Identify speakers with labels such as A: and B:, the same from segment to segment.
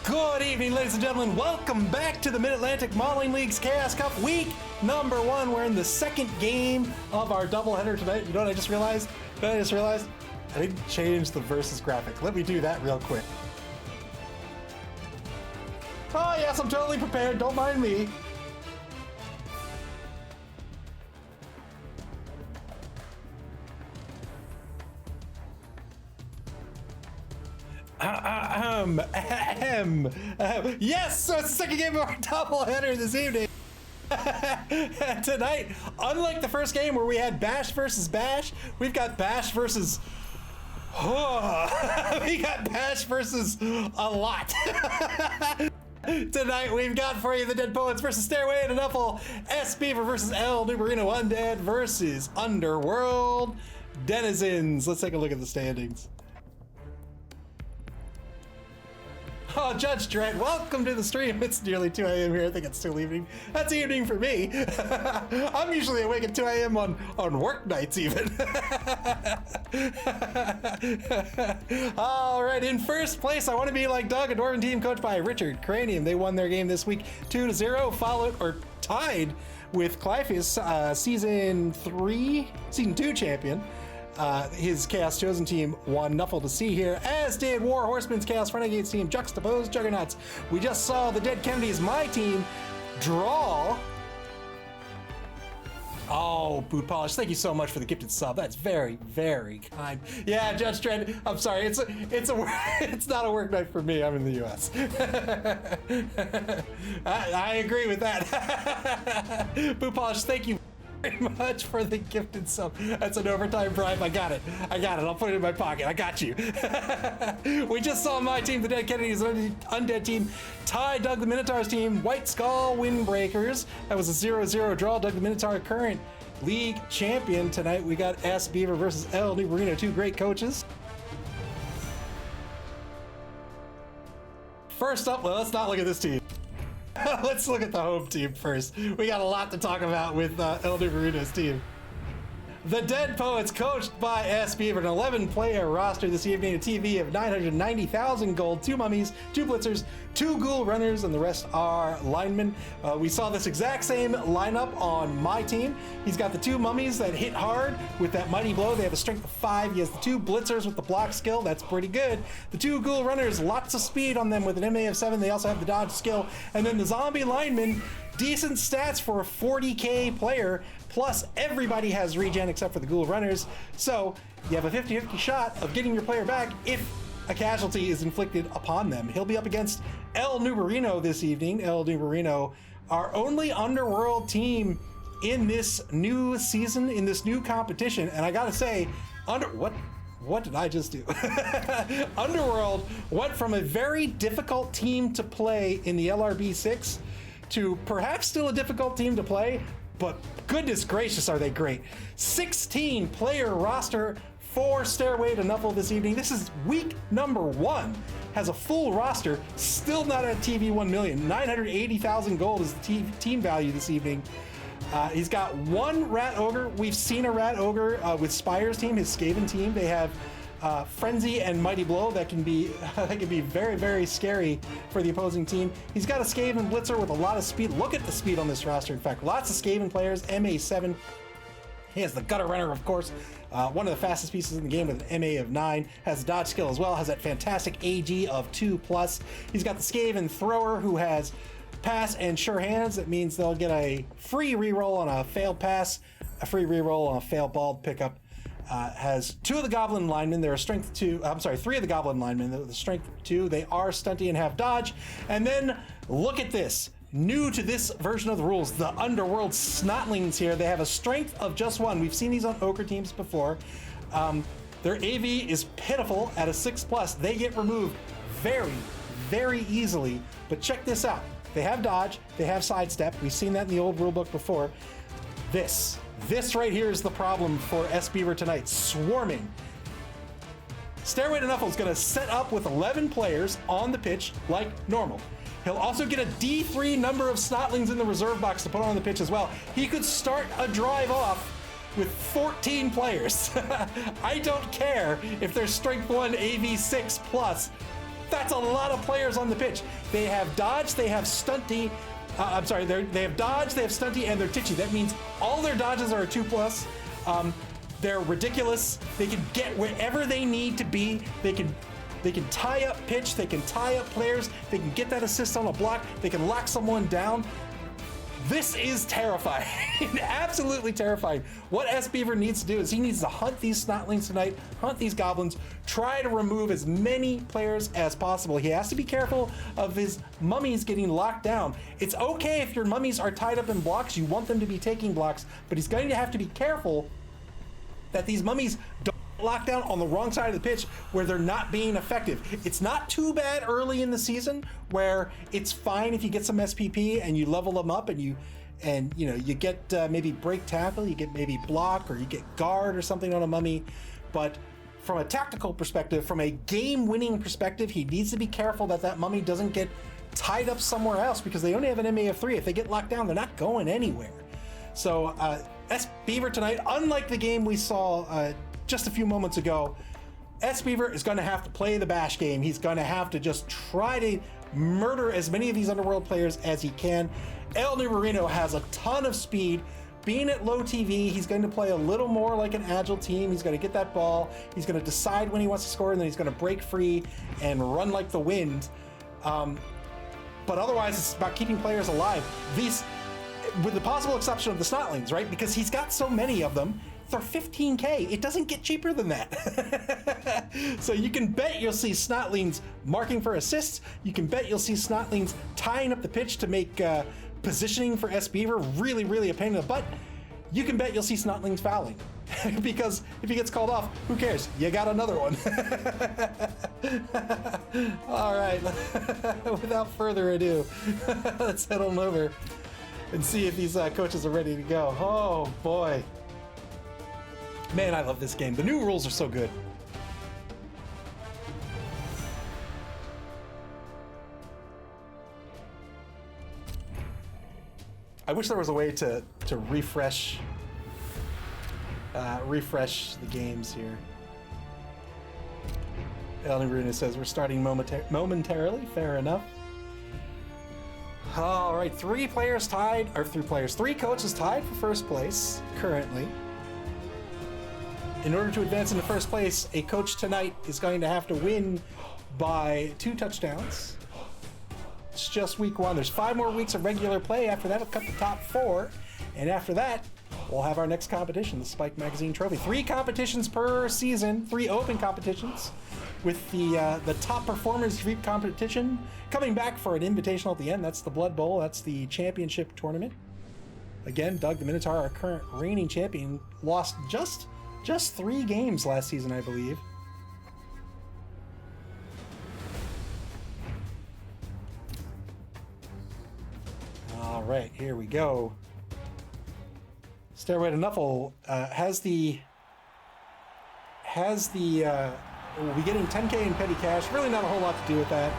A: Good evening, ladies and gentlemen. Welcome back to the Mid-Atlantic Modeling League's Chaos Cup week number 1. We're in the second game of our doubleheader tonight. You know what I just realized? I didn't change the versus graphic. Let me do that real quick. Oh yes, I'm totally prepared. Don't mind me. Yes, so it's the second game of our doubleheader this evening. Tonight, unlike the first game where we had Bash versus Bash, we've got Bash versus... we got Bash versus a lot. Tonight, we've got for you the Dead Poets versus Stairway and Nuffle, S Beaver versus El Numerino Undead versus Underworld Denizens. Let's take a look at the standings. Oh, Judge Dredd, welcome to the stream. It's nearly 2 a.m. here. I think it's still evening. That's evening for me. I'm usually awake at 2 a.m. on work nights even. All right, in first place, I want to be like Doug, a Dwarven team coached by Richard Cranium. They won their game this week 2-0, followed or tied with Clyphus, season 2 champion. His Chaos Chosen team won Nuffle to see here, as did War Horseman's Chaos Renegades team juxtaposed Juggernauts. We just saw the Dead Kennedys, my team, draw. Oh, Boot Polish, thank you so much for the gifted sub. That's very, very kind. Yeah, Judge Dredd, I'm sorry, it's not a work night for me. I'm in the U.S. I agree with that. Boot Polish, thank you very much for the gifted sub. That's an overtime bribe. I got it. I'll put it in my pocket. I got you. We just saw my team, the Dead Kennedys Undead team, tie Doug the Minotaur's team, White Skull Windbreakers. That was a 0-0 draw. Doug the Minotaur, current league champion. Tonight we got S Beaver versus El Numerino, two great coaches. First up, well, let's not look at this team. Let's look at the home team first. We got a lot to talk about with El Numerino's team. The Dead Poets, coached by S Beaver, an 11-player roster this evening, a TV of 990,000 gold, 2 mummies, 2 blitzers, 2 ghoul runners, and the rest are linemen. We saw this exact same lineup on my team. He's got the 2 mummies that hit hard with that mighty blow. They have a strength of 5. He has the 2 blitzers with the block skill. That's pretty good. The 2 ghoul runners, lots of speed on them with an MA of 7. They also have the dodge skill. And then the zombie linemen, decent stats for a 40k player, plus everybody has regen except for the ghoul runners, so you have a 50-50 shot of getting your player back if a casualty is inflicted upon them. He'll be up against El Numerino this evening. El Numerino, our only Underworld team in this new season, in this new competition, and I gotta say, what did I just do? Underworld went from a very difficult team to play in the LRB 6 to perhaps still a difficult team to play, but goodness gracious, are they great. 16 player roster for Stairway to Nuffle this evening. This is week number 1. Has a full roster, still not at TV 1 million. 980,000 gold is the team value this evening. He's got 1 Rat Ogre. We've seen a Rat Ogre with Spire's team, his Skaven team. They have Frenzy and Mighty Blow that can be very, very scary for the opposing team. He's got a Skaven Blitzer with a lot of speed. Look at the speed on this roster. In fact, lots of Skaven players, MA7. He has the Gutter Runner, of course, one of the fastest pieces in the game with an MA of 9. Has dodge skill as well, has that fantastic AG of 2+. He's got the Skaven Thrower, who has pass and sure hands. That means they'll get a free reroll on a failed pass, a free reroll on a failed ball pickup. Has 2 of the Goblin linemen. They're a strength 2. I'm sorry, 3 of the Goblin linemen. They're the strength 2. They are stunty and have dodge. And then look at this. New to this version of the rules, the Underworld Snotlings here. They have a strength of just 1. We've seen these on Ogre teams before. Their AV is pitiful at a 6+. They get removed very, very easily. But check this out. They have dodge. They have sidestep. We've seen that in the old rulebook before. This right here is the problem for S Beaver tonight. Swarming. Stairway to Nuffle is going to set up with 11 players on the pitch like normal. He'll also get a D3 number of Snotlings in the reserve box to put on the pitch as well. He could start a drive off with 14 players. I don't care if they're strength 1 AV 6+. That's a lot of players on the pitch. They have dodge, they have stunty. I'm sorry, they have dodge, they have stunty, and they're titchy. That means all their dodges are a 2+. They're ridiculous. They can get wherever they need to be. They can tie up pitch, they can tie up players, they can get that assist on a block, they can lock someone down. This is terrifying, absolutely terrifying. What S-Beaver needs to do is he needs to hunt these Snotlings tonight, hunt these Goblins, try to remove as many players as possible. He has to be careful of his mummies getting locked down. It's okay if your mummies are tied up in blocks, you want them to be taking blocks, but he's going to have to be careful that these mummies don't lock down on the wrong side of the pitch where they're not being effective. It's not too bad early in the season where it's fine if you get some SPP and you level them up and you get maybe break tackle, you get maybe block, or you get guard or something on a mummy. But from a tactical perspective, from a game-winning perspective, he needs to be careful that that mummy doesn't get tied up somewhere else because they only have an MA of 3. If they get locked down, they're not going anywhere. So S-Beaver tonight, unlike the game we saw just a few moments ago, S-Beaver is going to have to play the bash game. He's going to have to just try to murder as many of these Underworld players as he can. El Numerino has a ton of speed. Being at low TV, he's going to play a little more like an agile team. He's going to get that ball. He's going to decide when he wants to score, and then he's going to break free and run like the wind. But otherwise, it's about keeping players alive. These, with the possible exception of the Snotlings, right? Because he's got so many of them. They're 15K. It doesn't get cheaper than that. So you can bet you'll see Snotlings marking for assists. You can bet you'll see Snotlings tying up the pitch to make positioning for S-Beaver really, really a pain in the butt. You can bet you'll see Snotlings fouling. Because if he gets called off, who cares? You got another one. All right. Without further ado, let's head on over and see if these coaches are ready to go. Oh, boy. Man, I love this game. The new rules are so good. I wish there was a way to refresh the games here. Elden Bruna says we're starting momentarily. Fair enough. All right, three coaches tied for first place currently. In order to advance into first place, a coach tonight is going to have to win by 2 touchdowns. It's just week 1. There's 5 more weeks of regular play. After that, it'll cut the top 4. And after that, we'll have our next competition, the Spike Magazine Trophy. 3 competitions per season, 3 open competitions, with the top performers group competition coming back for an invitational at the end. That's the Blood Bowl. That's the championship tournament. Again, Doug the Minotaur, our current reigning champion, lost just 3 games last season, I believe. All right, here we go. Stairway to Nuffle has the we'll be getting 10K in petty cash. Really not a whole lot to do with that.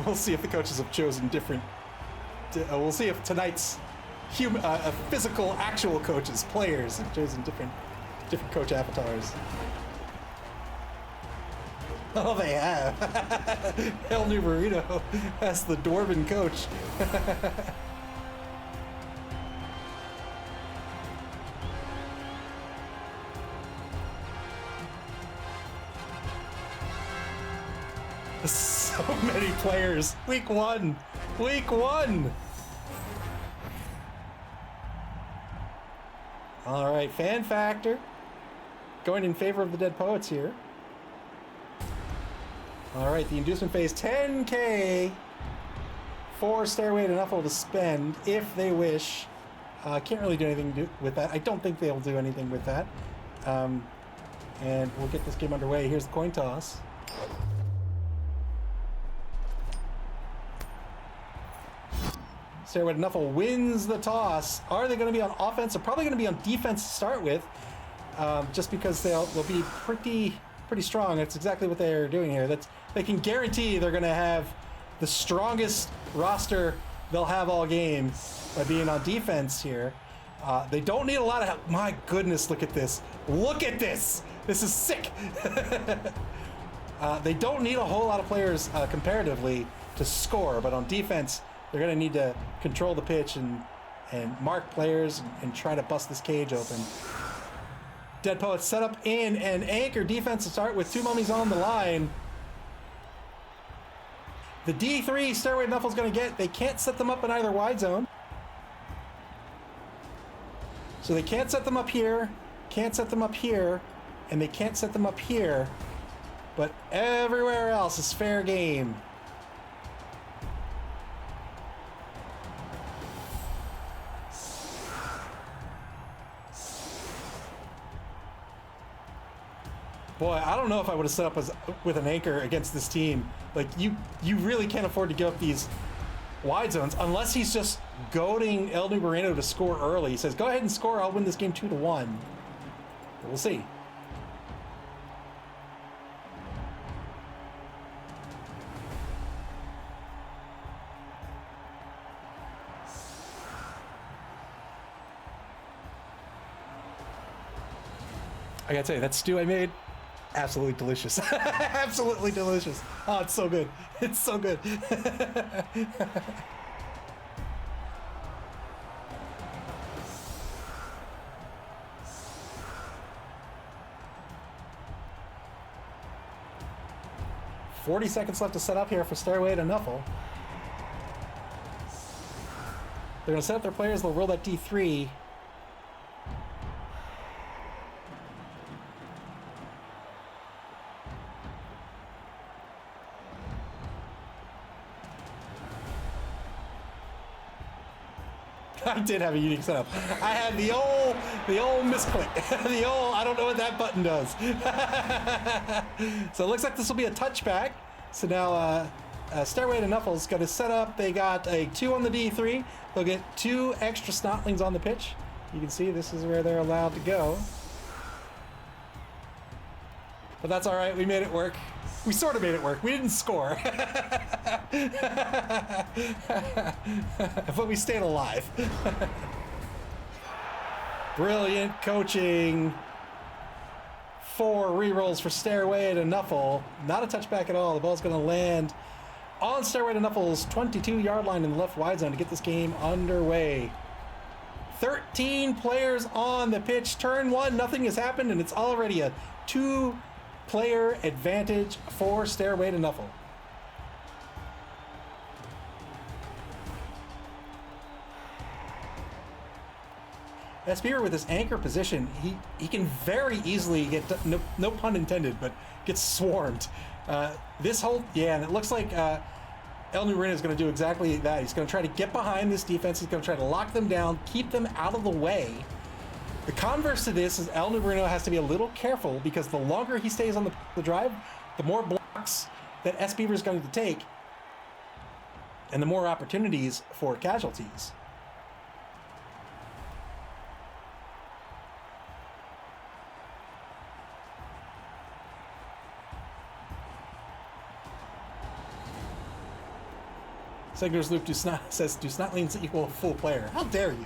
A: We'll see if the coaches have chosen different. We'll see if tonight's physical, actual coaches, players, have chosen different coach avatars. Oh, they have. El Numerino as the Dwarven coach. So many players. Week 1. Week 1. All right, fan factor going in favor of the Dead Poets here. All right, the inducement phase, 10K for Stairway to Nuffle to spend if they wish. Can't really do anything with that. I don't think they'll do anything with that. And we'll get this game underway. Here's the coin toss. Stairway to Nuffle wins the toss. Are they going to be on offense? They're probably going to be on defense to start with, just because they'll be pretty strong. That's exactly what they're doing here. They can guarantee they're going to have the strongest roster they'll have all game by being on defense here. They don't need a lot of help. My goodness, look at this. Look at this. This is sick. They don't need a whole lot of players comparatively to score, but on defense, they're going to need to control the pitch and mark players and try to bust this cage open. Dead Poets set up in an anchor defense to start with 2 mummies on the line. The D3 Stairway Nuffle's going to get, they can't set them up in either wide zone. So they can't set them up here, can't set them up here, and they can't set them up here. But everywhere else is fair game. Boy, I don't know if I would have set up with an anchor against this team. Like, you really can't afford to give up these wide zones unless he's just goading El New Moreno to score early. He says, go ahead and score, I'll win this game 2-1. But we'll see. I gotta tell you, that stew I made, absolutely delicious. Absolutely delicious. Oh, it's so good. It's so good. $40 seconds left to set up here for Stairway to Nuffle. They're gonna set up their players, they'll roll that D3. I did have a unique setup. I had the old misclick. The old, I don't know what that button does. So it looks like this will be a touchback. So now Stairway to Nuffle's got to set up. They got a 2 on the D3. They'll get 2 extra snotlings on the pitch. You can see this is where they're allowed to go. But that's all right. We made it work. We sort of made it work. We didn't score. But we stayed alive. Brilliant coaching. 4 rerolls for Stairway to Nuffle. Not a touchback at all. The ball's going to land on Stairway to Nuffle's 22-yard line in the left wide zone to get this game underway. 13 players on the pitch. Turn 1, nothing has happened, and it's already a 2-player advantage for Stairway to Nuffle. SBR with his anchor position, he can very easily get, no pun intended, but gets swarmed. This whole, yeah, and it looks like El New Moreno is going to do exactly that. He's going to try to get behind this defense. He's going to try to lock them down, keep them out of the way. The converse to this is El New Moreno has to be a little careful because the longer he stays on the drive, the more blocks that SBR is going to take and the more opportunities for casualties. Segner's Loop says, do snotlings equal a full player? How dare you?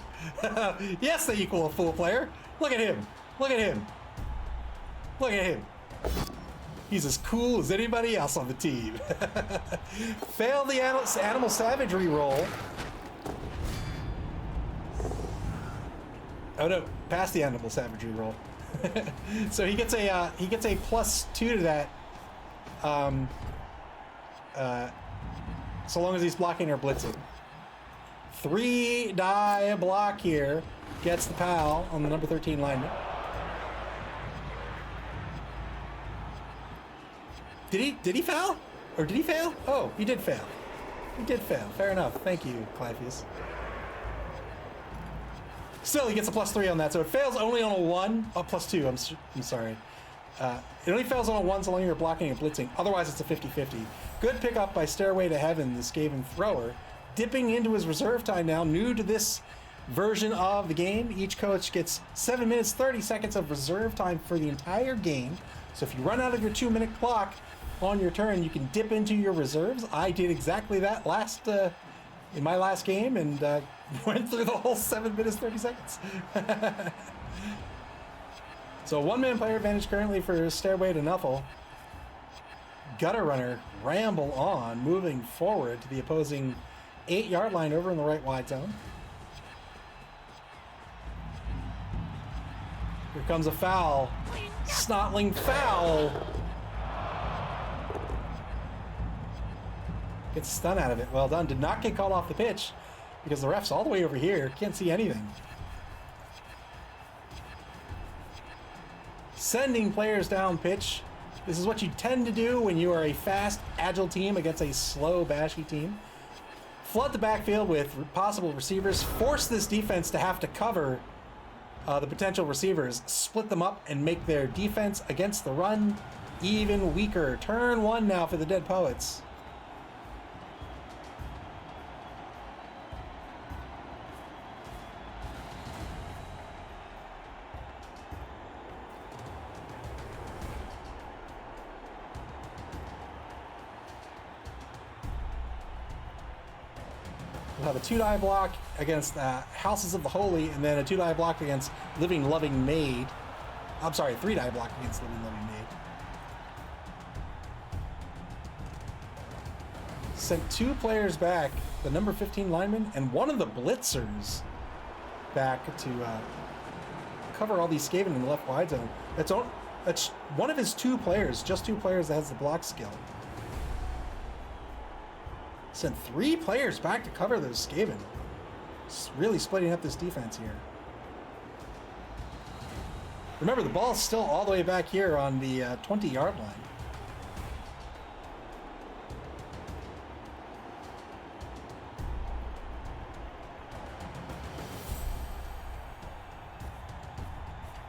A: Yes, they equal a full player. Look at him. Look at him. Look at him. He's as cool as anybody else on the team. Fail the animal savagery roll. Oh no, pass the animal savagery roll. So he gets a +2 to that. So long as he's blocking or blitzing. 3-die block here. Gets the pal on the number 13 lineman. Did he foul? Or did he fail? Oh, he did fail. He did fail. Fair enough. Thank you, Clypheus. Still, he gets a +3 on that, so it fails only on a 1. Oh, +2, I'm sorry. It only fails on a 1 so long as you're blocking and blitzing. Otherwise, it's a 50-50. Good pickup by Stairway to Heaven, the Skaven thrower. Dipping into his reserve time now, new to this version of the game. Each coach gets 7 minutes, 30 seconds of reserve time for the entire game. So if you run out of your 2-minute clock, on your turn, you can dip into your reserves. I did exactly that in my last game and went through the whole 7 minutes, 30 seconds. So one-man player advantage currently for Stairway to Nuffle. Gutter Runner ramble on, moving forward to the opposing 8-yard line over in the right wide zone. Here comes a foul. Snotling foul. Gets a stun out of it. Well done. Did not get called off the pitch because the ref's all the way over here. Can't see anything. Sending players down pitch. This is what you tend to do when you are a fast, agile team against a slow, bashy team. Flood the backfield with possible receivers. Force this defense to have to cover the potential receivers. Split them up and make their defense against the run even weaker. Turn one now for the Dead Poets. We'll have a 2-die block against Houses of the Holy, and then a 2-die block against Living Loving Maid. I'm sorry, 3-die block against Living Loving Maid. Sent 2 players back, the number 15 lineman and one of the blitzers back to cover all these Skaven in the left wide zone. That's one of his 2 players, just 2 players that has the block skill. Sent 3 players back to cover those Skaven. It's really splitting up this defense here. Remember, the ball's still all the way back here on the 20-yard line.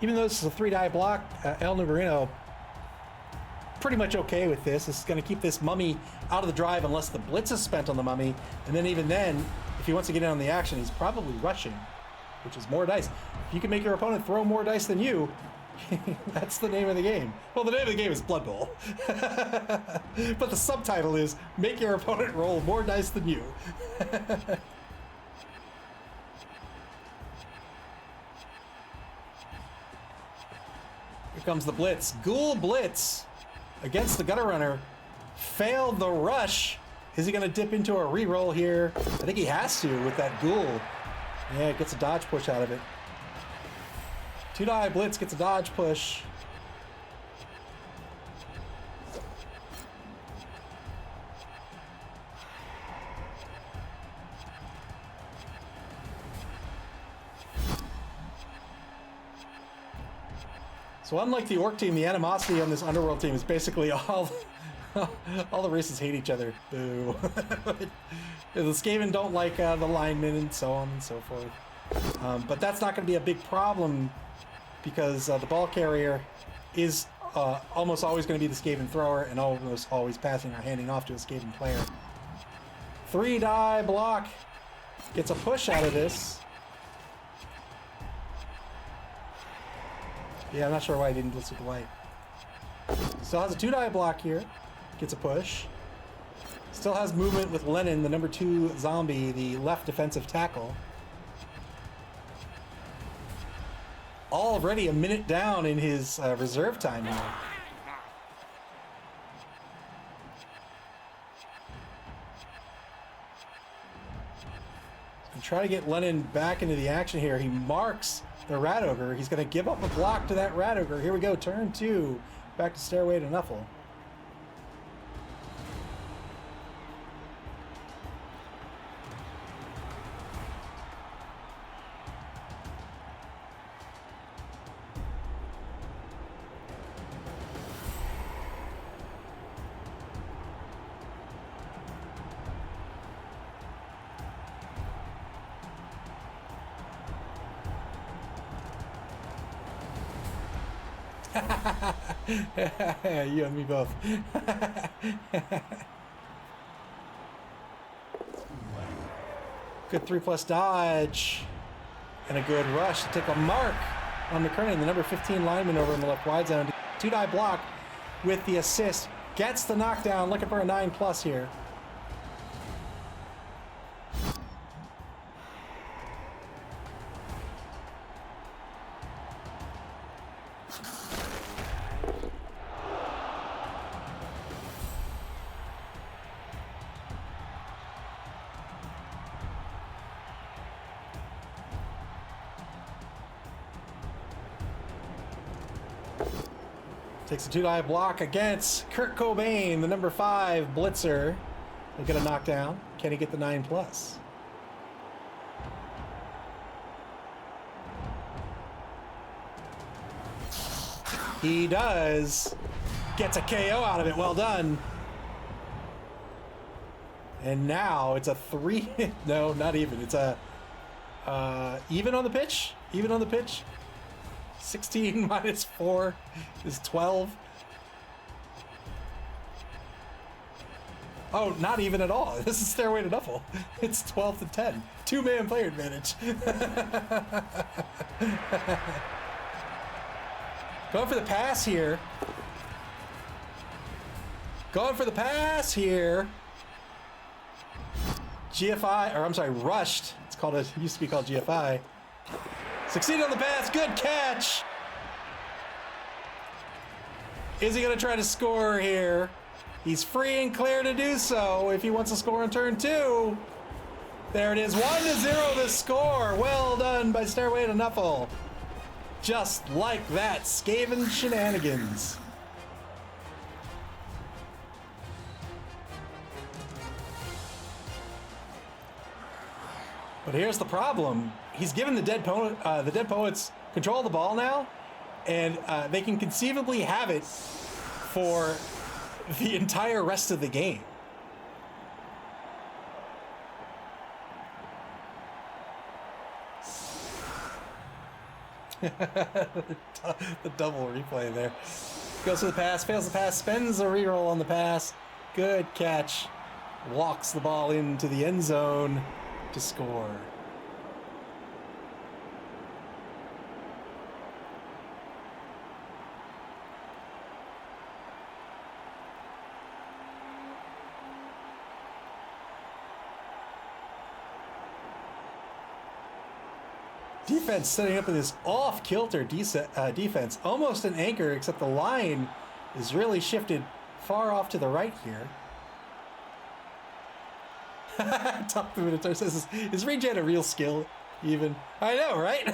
A: Even though this is a 3-die block, El Nubarino pretty much okay with this. This is going to keep this mummy out of the drive unless the blitz is spent on the mummy. And then even then, if he wants to get in on the action, he's probably rushing, which is more dice. If you can make your opponent throw more dice than you, that's the name of the game. Well, the name of the game is Blood Bowl. But the subtitle is make your opponent roll more dice than you. Here comes the blitz. Ghoul blitz against the Gutter Runner. Failed the rush. Is he going to dip into a reroll here? I think he has to with that Ghoul. Yeah, gets a dodge push out of it. 2-die blitz gets a dodge push. So unlike the Orc team, the animosity on this Underworld team is basically all the races hate each other. Boo. The Skaven don't like the linemen and so on and so forth. But that's not going to be a big problem because the ball carrier is almost always going to be the Skaven thrower and almost always passing or handing off to a Skaven player. 3-die block gets a push out of this. Yeah, I'm not sure why I didn't blitz with the white. Still has a 2-die block here. Gets a push. Still has movement with Lennon, the number 2 zombie, the left defensive tackle. Already a minute down in his reserve time here. And try to get Lennon back into the action here. He marks the Rat Ogre. He's going to give up a block to that Rat Ogre. Here we go, turn 2. Back to Stairway to Nuffle. You and me both. Good 3+ dodge. And a good rush to take a mark on McKernan, the number 15 lineman over in the left wide zone. 2-die block with the assist. Gets the knockdown, looking for a 9+ here. Takes a 2-die block against Kurt Cobain, the number 5 blitzer. He'll get a knockdown. Can he get the 9+? He does. Gets a KO out of it. Well done. And now it's a 3. No, not even. It's a even on the pitch. Even on the pitch. 16 minus 4 is 12. Oh, not even at all. This is Stairway to Nuffle. It's 12 to 10. 2-man player advantage. Going for the pass here. Going for the pass here. GFI, or I'm sorry, rushed. It's called, it used to be called GFI. Succeeded on the pass. Good catch. Is he going to try to score here? He's free and clear to do so if he wants to score in turn 2. There it is. 1-0 the score. Well done by Stairway to Nuffle. Just like that. Skaven shenanigans. But here's the problem. He's given the Dead Poets control of the ball now, and they can conceivably have it for the entire rest of the game. The double replay there. Goes to the pass, fails the pass, spends a reroll on the pass. Good catch. Walks the ball into the end zone to score. Defense setting up in this off-kilter defense. Almost an anchor, except the line is really shifted far off to the right here. Top of the Minotaur says, is regen a real skill, even? I know, right?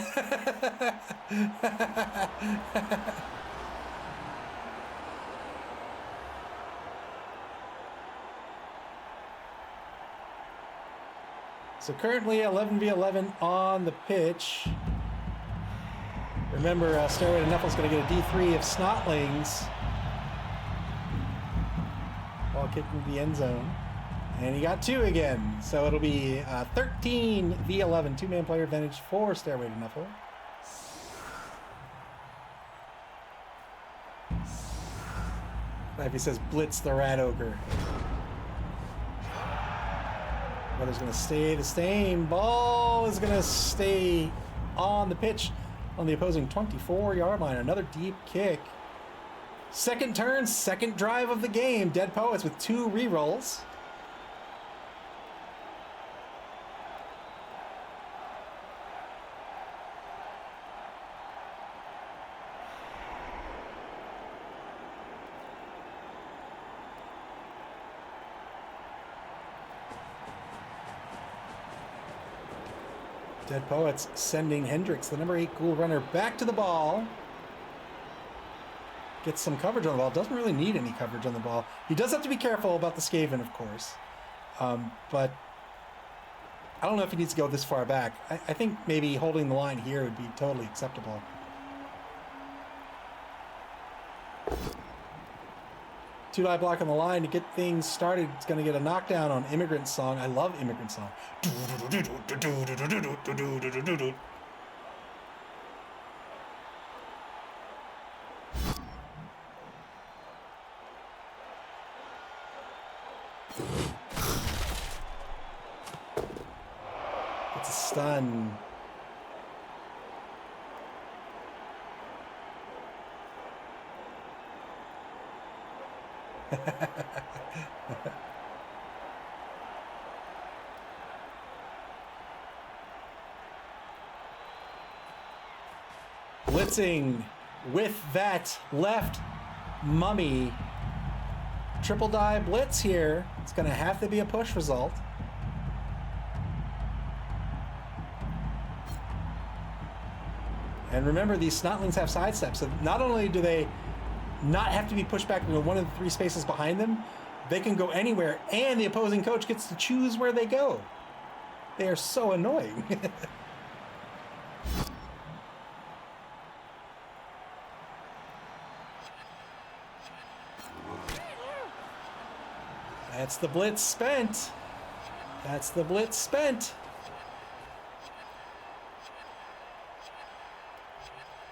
A: So currently 11v11 on the pitch. Remember, Stairway to Nuffle's going to get a D3 of Snotlings while kicking the end zone. And he got 2 again. So it'll be 13v11, 2-man player advantage for Stairway to Nuffle. Like he says, blitz the Rat Ogre. Weather's going to stay the same. Ball is going to stay on the pitch on the opposing 24-yard line. Another deep kick. Second turn, second drive of the game. Dead Poets with 2 rerolls. Dead Poets sending Hendricks, the number 8 Ghoul Runner, back to the ball. Gets some coverage on the ball. Doesn't really need any coverage on the ball. He does have to be careful about the Skaven, of course. But I don't know if he needs to go this far back. I think maybe holding the line here would be totally acceptable. Two-die block on the line to get things started. It's going to get a knockdown on Immigrant Song. I love Immigrant Song. It's a stun. Blitzing with that left mummy. Triple die blitz here. It's going to have to be a push result. And remember, these snotlings have sidesteps, so not only do they not have to be pushed back into one of the 3 spaces behind them, they can go anywhere, and the opposing coach gets to choose where they go. They are so annoying. That's the blitz spent. That's the blitz spent.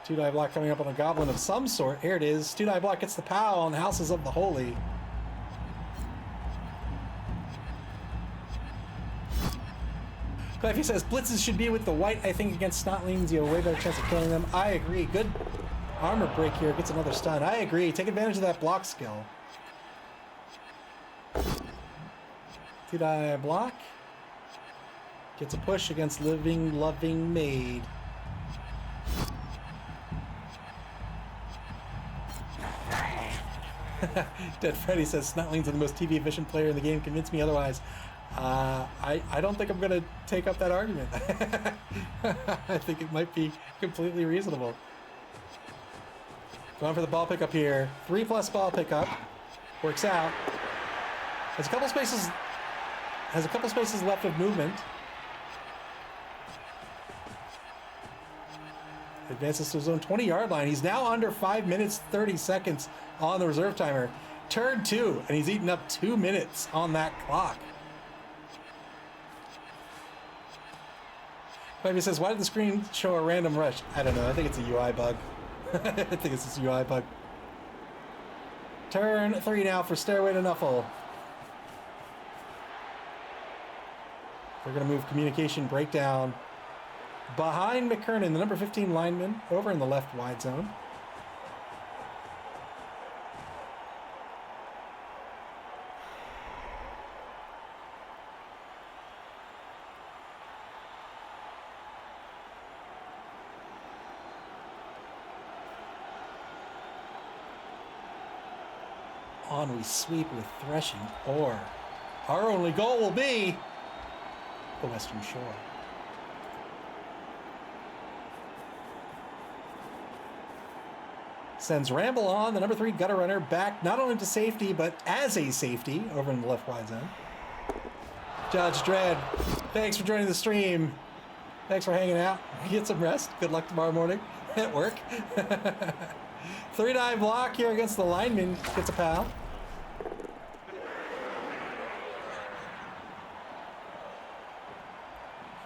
A: 2-die block coming up on a goblin of some sort. Here it is. 2-die block gets the POW on Houses of the Holy. Cliffy says, blitzes should be with the white. I think against snotlings, you have a way better chance of killing them. I agree. Good armor break here. Gets another stun. I agree. Take advantage of that block skill. 2-die block. Gets a push against living, loving maid. Dead Freddy says Snotlings are the most TV efficient player in the game. Convince me otherwise. I don't think I'm going to take up that argument. I think it might be completely reasonable. Going for the ball pickup here. 3+ ball pickup. Works out. Has a couple spaces left of movement. Advances to his own 20-yard line. He's now under 5 minutes, 30 seconds on the reserve timer. Turn 2, and he's eaten up 2 minutes on that clock. Maybe says, why did the screen show a random rush? I don't know. I think it's a UI bug. I think it's a UI bug. Turn 3 now for Stairway to Nuffle. We're going to move communication breakdown behind McKernan, the number 15 lineman, over in the left wide zone. On we sweep with threshing ore. Our only goal will be the Western Shore. Sends Ramble on, the number 3 gutter runner, back not only to safety, but as a safety over in the left wide zone. Judge Dredd, thanks for joining the stream. Thanks for hanging out. Get some rest. Good luck tomorrow morning at work. 3-die block here against the lineman. Gets a pal.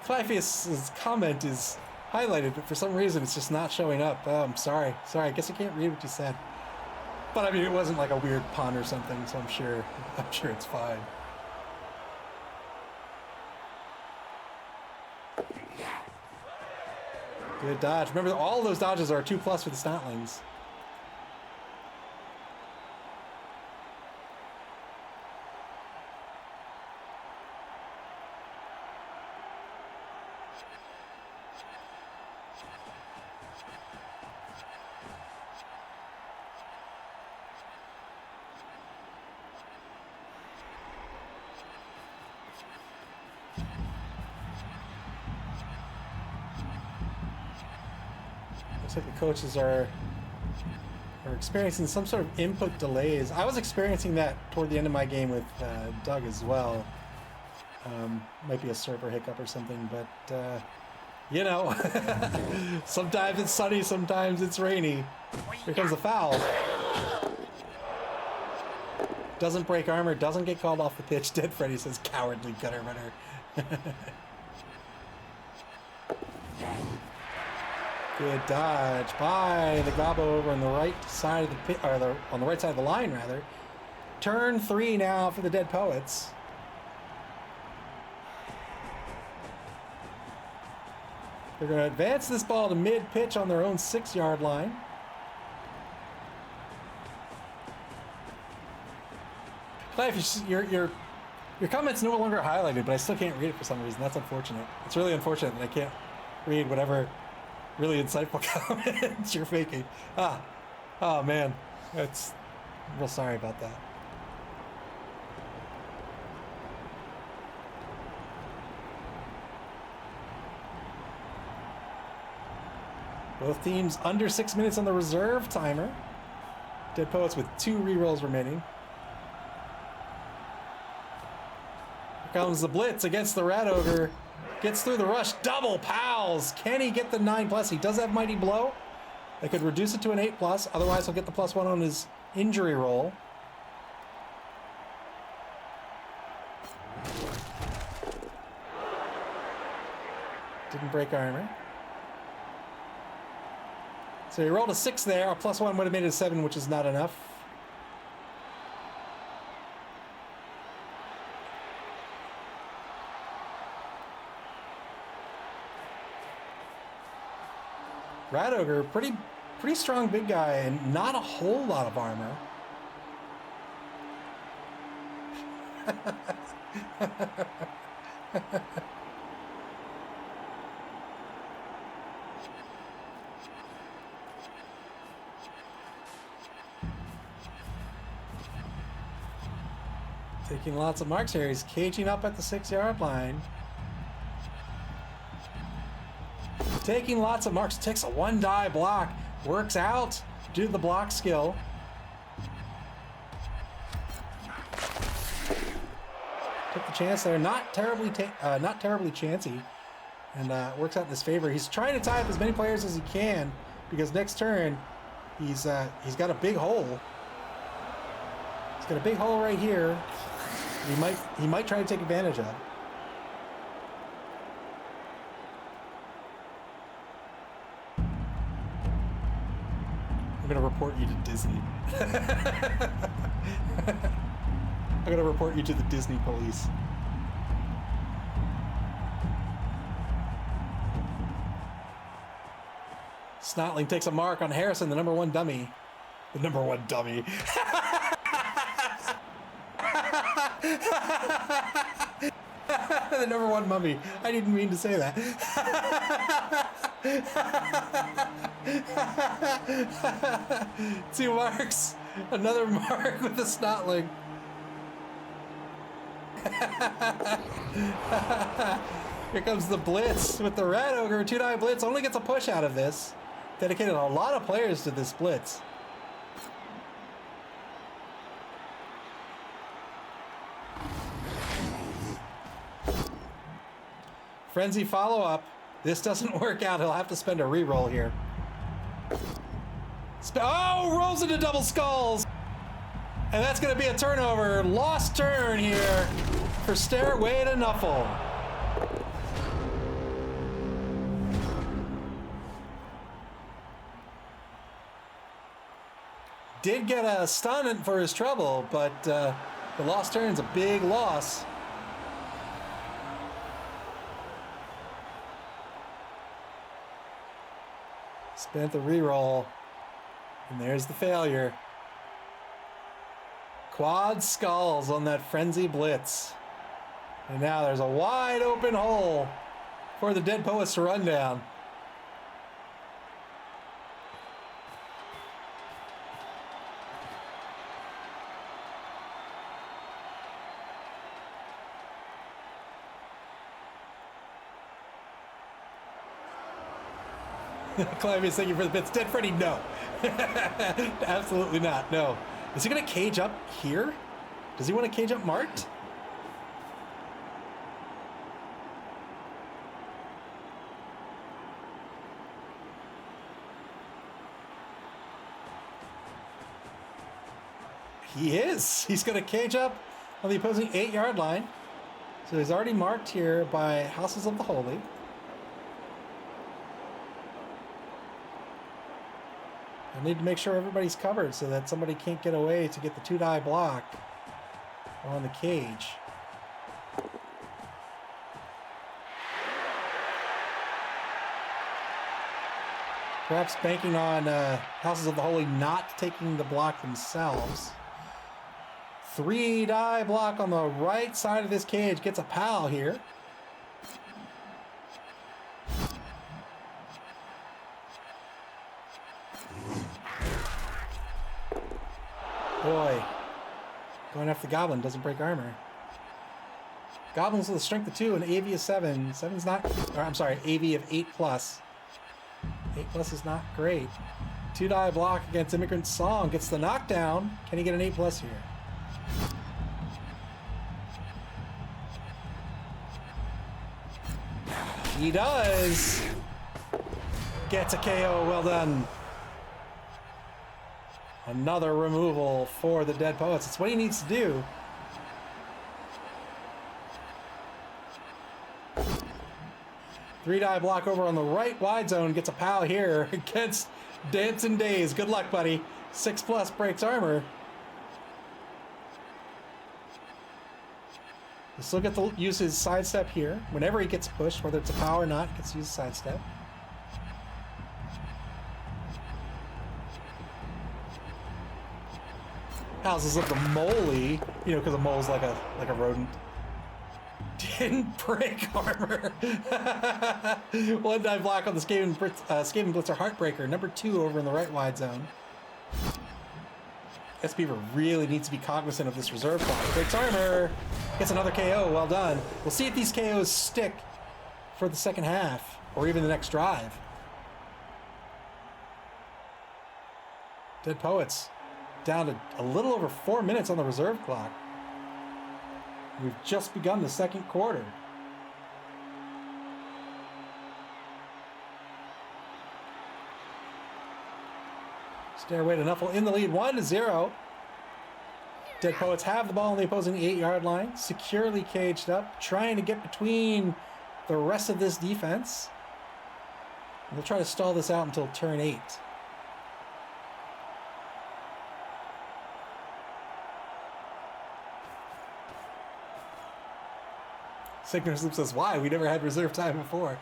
A: Clypheus' comment is highlighted, but for some reason it's just not showing up. Oh, I'm sorry. Sorry, I guess I can't read what you said. But I mean, it wasn't like a weird pun or something, so I'm sure it's fine. Good dodge. Remember, all those dodges are 2+ for the Snotlings. Looks like the coaches are experiencing some sort of input delays. I was experiencing that toward the end of my game with Doug as well. Might be a server hiccup or something, but you know, sometimes it's sunny, sometimes it's rainy. Here comes the foul. Doesn't break armor, doesn't get called off the pitch. Dead Freddy says, cowardly gutter runner. Good dodge by the Gobbo over on the right side of the pit, or on the right side of the line rather. Turn 3 now for the Dead Poets. They're going to advance this ball to mid-pitch on their own 6-yard line. Clive, your comment's no longer highlighted, but I still can't read it for some reason. That's unfortunate. It's really unfortunate that I can't read whatever really insightful comments you're faking. Oh man, I'm real sorry about that. Both teams under 6 minutes on the reserve timer. Dead Poets with 2 rerolls remaining. Here comes the blitz against the Rat Ogre. Gets through the rush. Double pals. Can he get the 9+? He does have Mighty Blow. That could reduce it to an 8+. Otherwise, he'll get the +1 on his injury roll. Didn't break armor. So he rolled a 6 there. A +1 would have made it a 7, which is not enough. Rat Ogre, pretty strong big guy and not a whole lot of armor. Taking lots of marks here. He's caging up at the 6-yard line. Taking lots of marks. Takes a 1-die block. Works out due to the block skill. Took the chance there. Not terribly chancy. And works out in his favor. He's trying to tie up as many players as he can because next turn he's got a big hole. He's got a big hole right here. He might try to take advantage of. I'm gonna report you to Disney. I'm gonna report you to the Disney police. Snotling takes a mark on Harrison, the #1 dummy. The #1 dummy. The #1 mummy. I didn't mean to say that. 2 marks. Another mark with the Snotling. Here comes the blitz with the Rat Ogre. 2-die blitz. Only gets a push out of this. Dedicated a lot of players to this blitz. Frenzy follow-up. This doesn't work out. He'll have to spend a reroll here. Oh, rolls into double skulls. And that's going to be a turnover. Lost turn here for Stairway to Nuffle. Did get a stun for his trouble, but the lost turn's a big loss. Spent the reroll, and there's the failure. Quad skulls on that frenzy blitz. And now there's a wide open hole for the Dead Poets to run down. Climbing, thank you for the bits. Dead Freddy, no. Absolutely not, no. Is he going to cage up here? Does he want to cage up Mart? He is. He's going to cage up on the opposing 8-yard line. So he's already marked here by Houses of the Holy. I need to make sure everybody's covered so that somebody can't get away to get the 2-die block on the cage. Perhaps banking on Houses of the Holy not taking the block themselves. 3 die block on the right side of this cage. Gets a pal here. Boy. Going after the Goblin. Doesn't break armor. Goblins with a strength of 2 and AV of 7. 7's not... Or, I'm sorry, AV of 8+. 8+ is not great. 2 die block against Immigrant Song. Gets the knockdown. Can he get an 8+ here? He does! Gets a KO. Well done. Another removal for the Dead Poets. It's what he needs to do. Three die block over on the right wide zone. Gets a pal here against Dancing Days. Good luck, buddy. 6+ breaks armor. He'll still get to use his sidestep here. Whenever he gets pushed, whether it's a pal or not, he gets to use sidestep. Houses up the moly, you know, because a mole's like a rodent. Didn't break armor. 1 die block on the Skaven Blitzer Heartbreaker. Number 2 over in the right wide zone. S-Beaver really needs to be cognizant of this reserve block. Breaks armor. Gets another KO. Well done. We'll see if these KOs stick for the second half or even the next drive. Dead Poets down to a little over 4 minutes on the reserve clock. We've just begun the second quarter. Stairway to Nuffle in the lead, 1-0. Dead Poets have the ball on the opposing 8-yard line, securely caged up, trying to get between the rest of this defense. They'll try to stall this out until turn 8. Signer Sleep says, why? We never had reserve time before.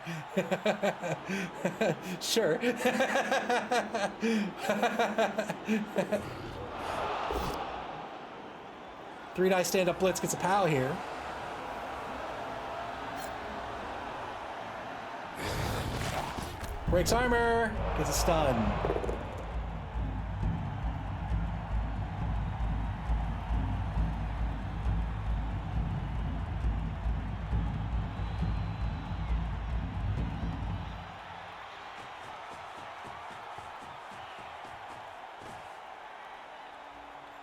A: Sure. 3 die stand-up blitz gets a pal here. Breaks armor, gets a stun.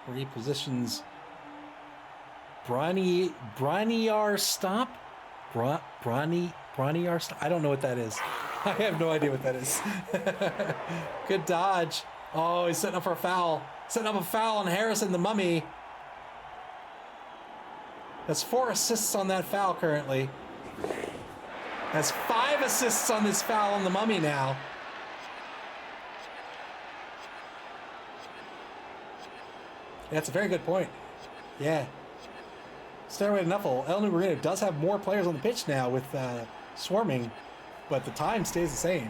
A: Repositions Braniar Stomp? Braniar Stomp? I don't know what that is. I have no idea what that is. Good dodge. Oh, he's setting up for a foul. Setting up a foul on Harrison the Mummy. That's 4 assists on that foul currently. Has 5 assists on this foul on the Mummy now. That's a very good point. Yeah. Stairway to Nuffle. El Nubarino does have more players on the pitch now with swarming, but the time stays the same.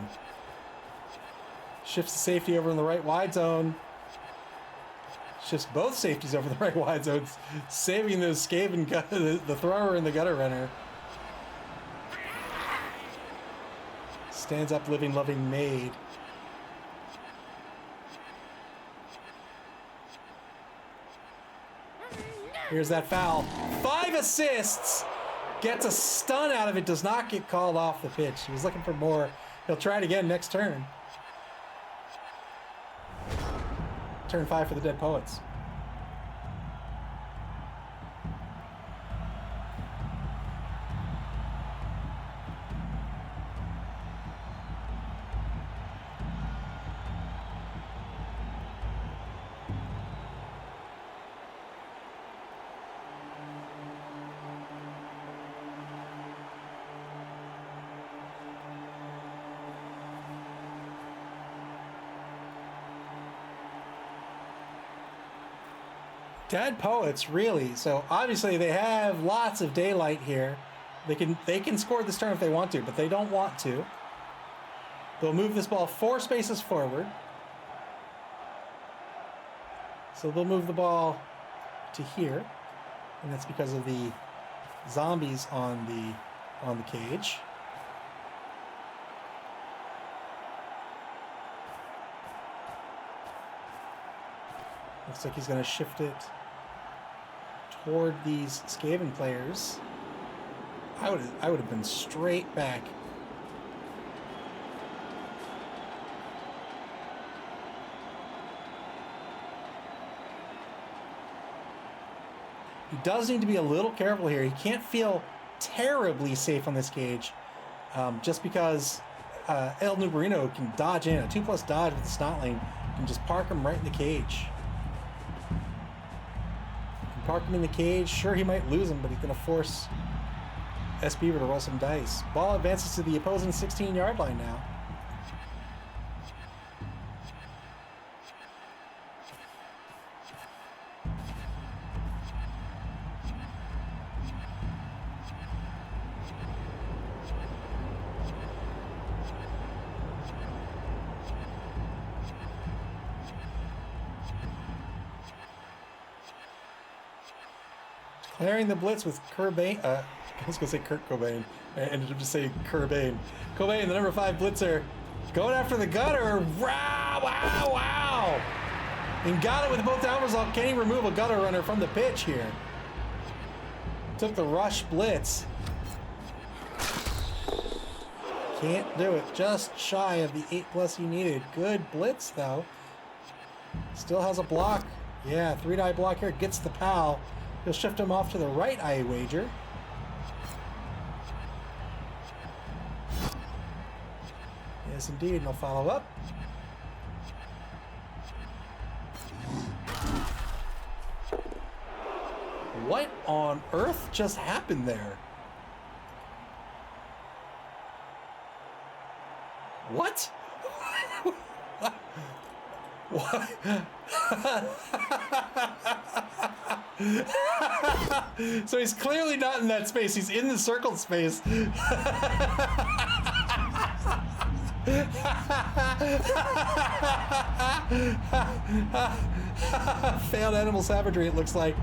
A: Shifts the safety over in the right wide zone. Shifts both safeties over the right wide zone, saving those Skaven, the thrower and the gutter runner. Stands up, living, loving maid. Here's that foul. 5 assists! Gets a stun out of it, does not get called off the pitch. He was looking for more. He'll try it again next turn. Turn 5 for the Dead Poets. Dead Poets, really. So obviously they have lots of daylight here. They can score this turn if they want to, but they don't want to. They'll move this ball 4 spaces forward. So they'll move the ball to here, and that's because of the zombies on the cage. Looks like he's going to shift it toward these Skaven players. I would have been straight back. He does need to be a little careful here. He can't feel terribly safe on this cage, just because El Nubarino can dodge in. A 2+ dodge with the Snotling can just park him right in the cage. Park him in the cage. Sure, he might lose him, but he's going to force S. Beaver to roll some dice. Ball advances to the opposing 16-yard line now. Clearing the blitz with Cobain. I was going to say Kurt Cobain. I ended up just saying Cobain. Cobain, the number 5 blitzer, going after the gutter. Wow, wow, wow. And got it with both elbows off. Can he remove a gutter runner from the pitch here? Took the rush blitz. Can't do it. Just shy of the 8+ he needed. Good blitz, though. Still has a block. Yeah, 3-die block here. Gets the pal. He'll shift him off to the right, I wager. Yes, indeed, and he'll follow up. What on earth just happened there? What? What? So he's clearly not in that space. He's in the circled space. Failed animal savagery, it looks like.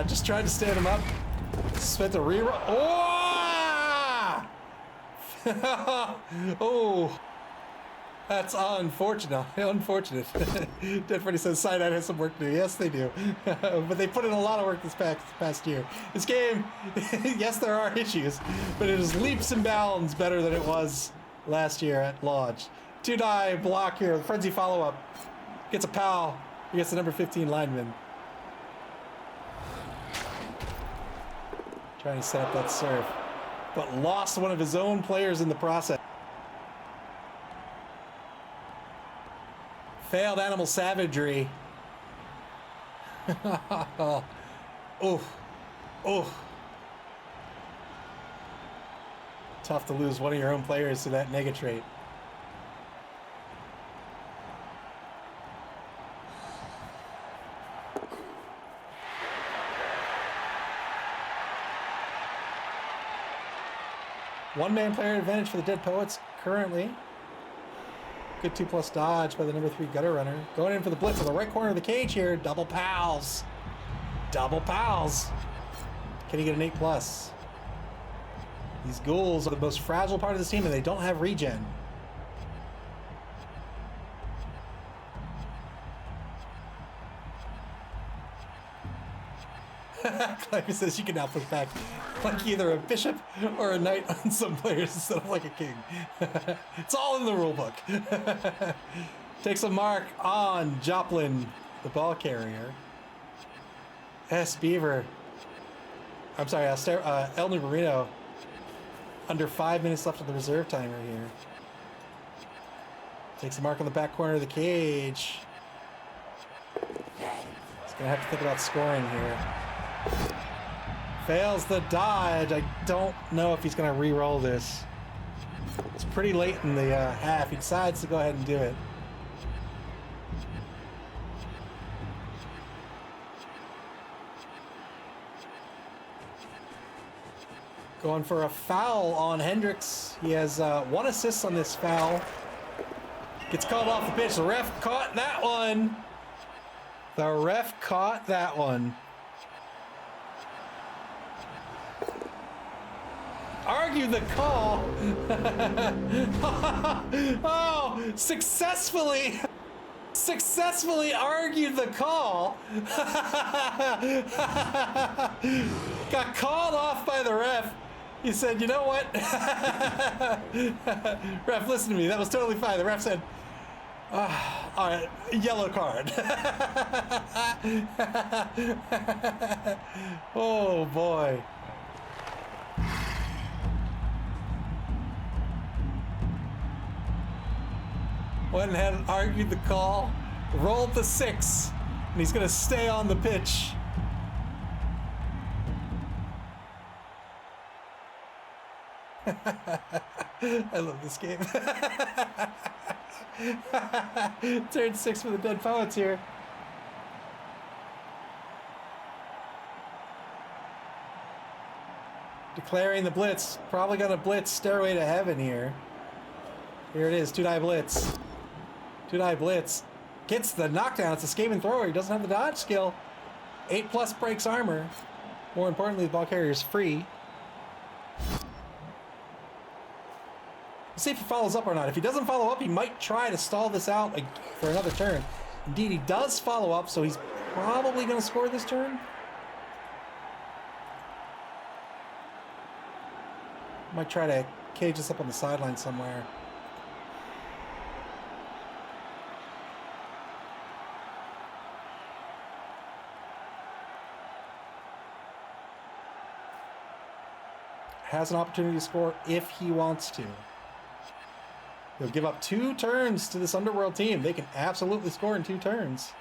A: Just tried to stand him up. Spent a reroll. Oh! Oh! That's unfortunate. Unfortunate. Dead Freddy says Cyanide has some work to do. Yes, they do. But they put in a lot of work this past year. This game, yes, there are issues, but it is leaps and bounds better than it was last year at launch. 2-die block here. Frenzy follow-up. Gets a pal. He gets the number 15 lineman. Trying to set up that serve. But lost one of his own players in the process. Failed animal savagery. Oh. Oh. Tough to lose one of your own players to that nega trait. One-man player advantage for the Dead Poets currently. Good 2+ dodge by the number 3 gutter runner. Going in for the blitz in the right corner of the cage here. Double pals. Double pals. Can he get an 8+? These ghouls are the most fragile part of this team, and they don't have regen. Clive says you can now push back like either a bishop or a knight on some players instead of like a king. It's all in the rule book. Takes a mark on Joplin, the ball carrier. S. Beaver. I'm sorry, El Nubarino. Under 5 minutes left of the reserve timer here. Takes a mark on the back corner of the cage. He's gonna have to think about scoring here. Fails the dodge. I don't know if he's going to re-roll this. It's pretty late in the half. He decides to go ahead and do it. Going for a foul on Hendricks. He has 1 assist on this foul. Gets called off the pitch. The ref caught that one. The ref caught that one. argue the call. Oh, successfully argued the call. Got called off by the ref. He said, you know what? Ref, listen to me. That was totally fine. The ref said, all right, yellow card. Oh, boy. Went ahead and argued the call, rolled the 6, and he's going to stay on the pitch. I love this game. Turn 6 for the Dead Poets here. Declaring the blitz. Probably going to blitz Stairway to Heaven here. Here it is, 2-die blitz. 2-die blitz. Gets the knockdown. It's a escape and thrower. He doesn't have the dodge skill. 8+ breaks armor. More importantly, the ball carrier is free. Let's see if he follows up or not. If he doesn't follow up, he might try to stall this out for another turn. Indeed, he does follow up, so he's probably going to score this turn. Might try to cage this up on the sideline somewhere. Has an opportunity to score if he wants to. He'll give up 2 turns to this Underworld team. They can absolutely score in 2 turns.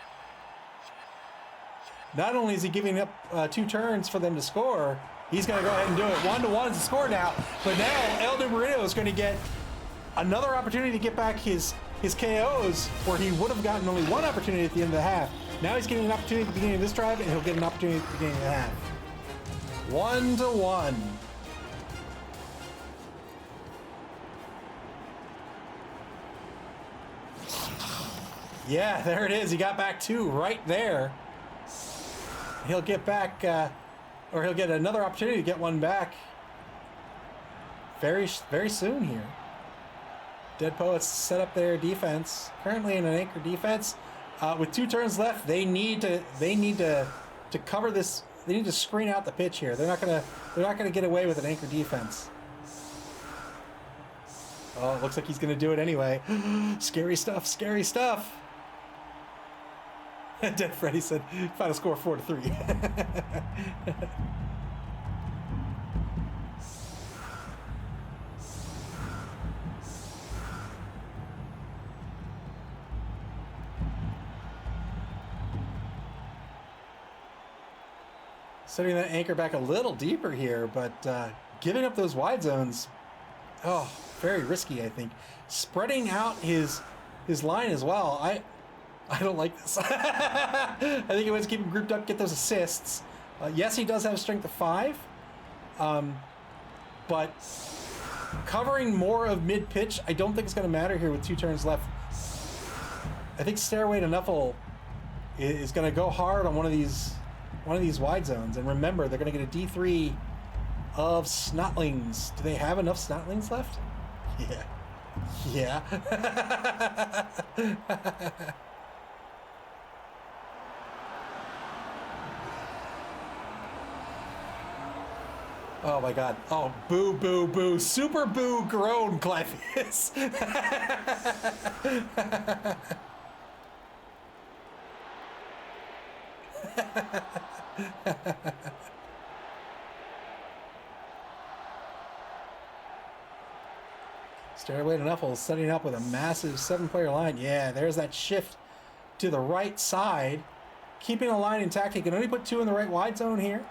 A: Not only is he giving up 2 turns for them to score, he's going to go ahead and do it. 1-to-1 to score now. But now El Numerito is going to get another opportunity to get back his KOs, where he would have gotten only 1 opportunity at the end of the half. Now he's getting an opportunity at the beginning of this drive, and he'll get an opportunity at the beginning of the half. 1-to-1. Yeah, there it is. He got back 2 right there. He'll get back, or he'll get another opportunity to get 1 back very soon here. Dead Poets set up their defense. Currently in an anchor defense. With 2 turns left, they need to cover this. They need to screen out the pitch here. They're not gonna get away with an anchor defense. Oh, it looks like he's gonna do it anyway. Scary stuff. Scary stuff. Dead Freddy said, final score 4-3. Setting that anchor back a little deeper here, but giving up those wide zones, oh, very risky, I think. Spreading out his line as well. I don't like this. I think he wants to keep him grouped up, get those assists. Yes, he does have strength of 5, but covering more of mid-pitch, I don't think it's going to matter here with 2 turns left. I think Stairway to Nuffle is going to go hard on one of these wide zones. And remember, they're going to get a D3 of Snotlings. Do they have enough Snotlings left? Yeah. Oh my god. Oh, boo, boo, boo. Super boo groan, Glyphius. Stairway to Nuffle setting up with a massive 7-player line. Yeah, there's that shift to the right side. Keeping the line intact. He can only put 2 in the right wide zone here.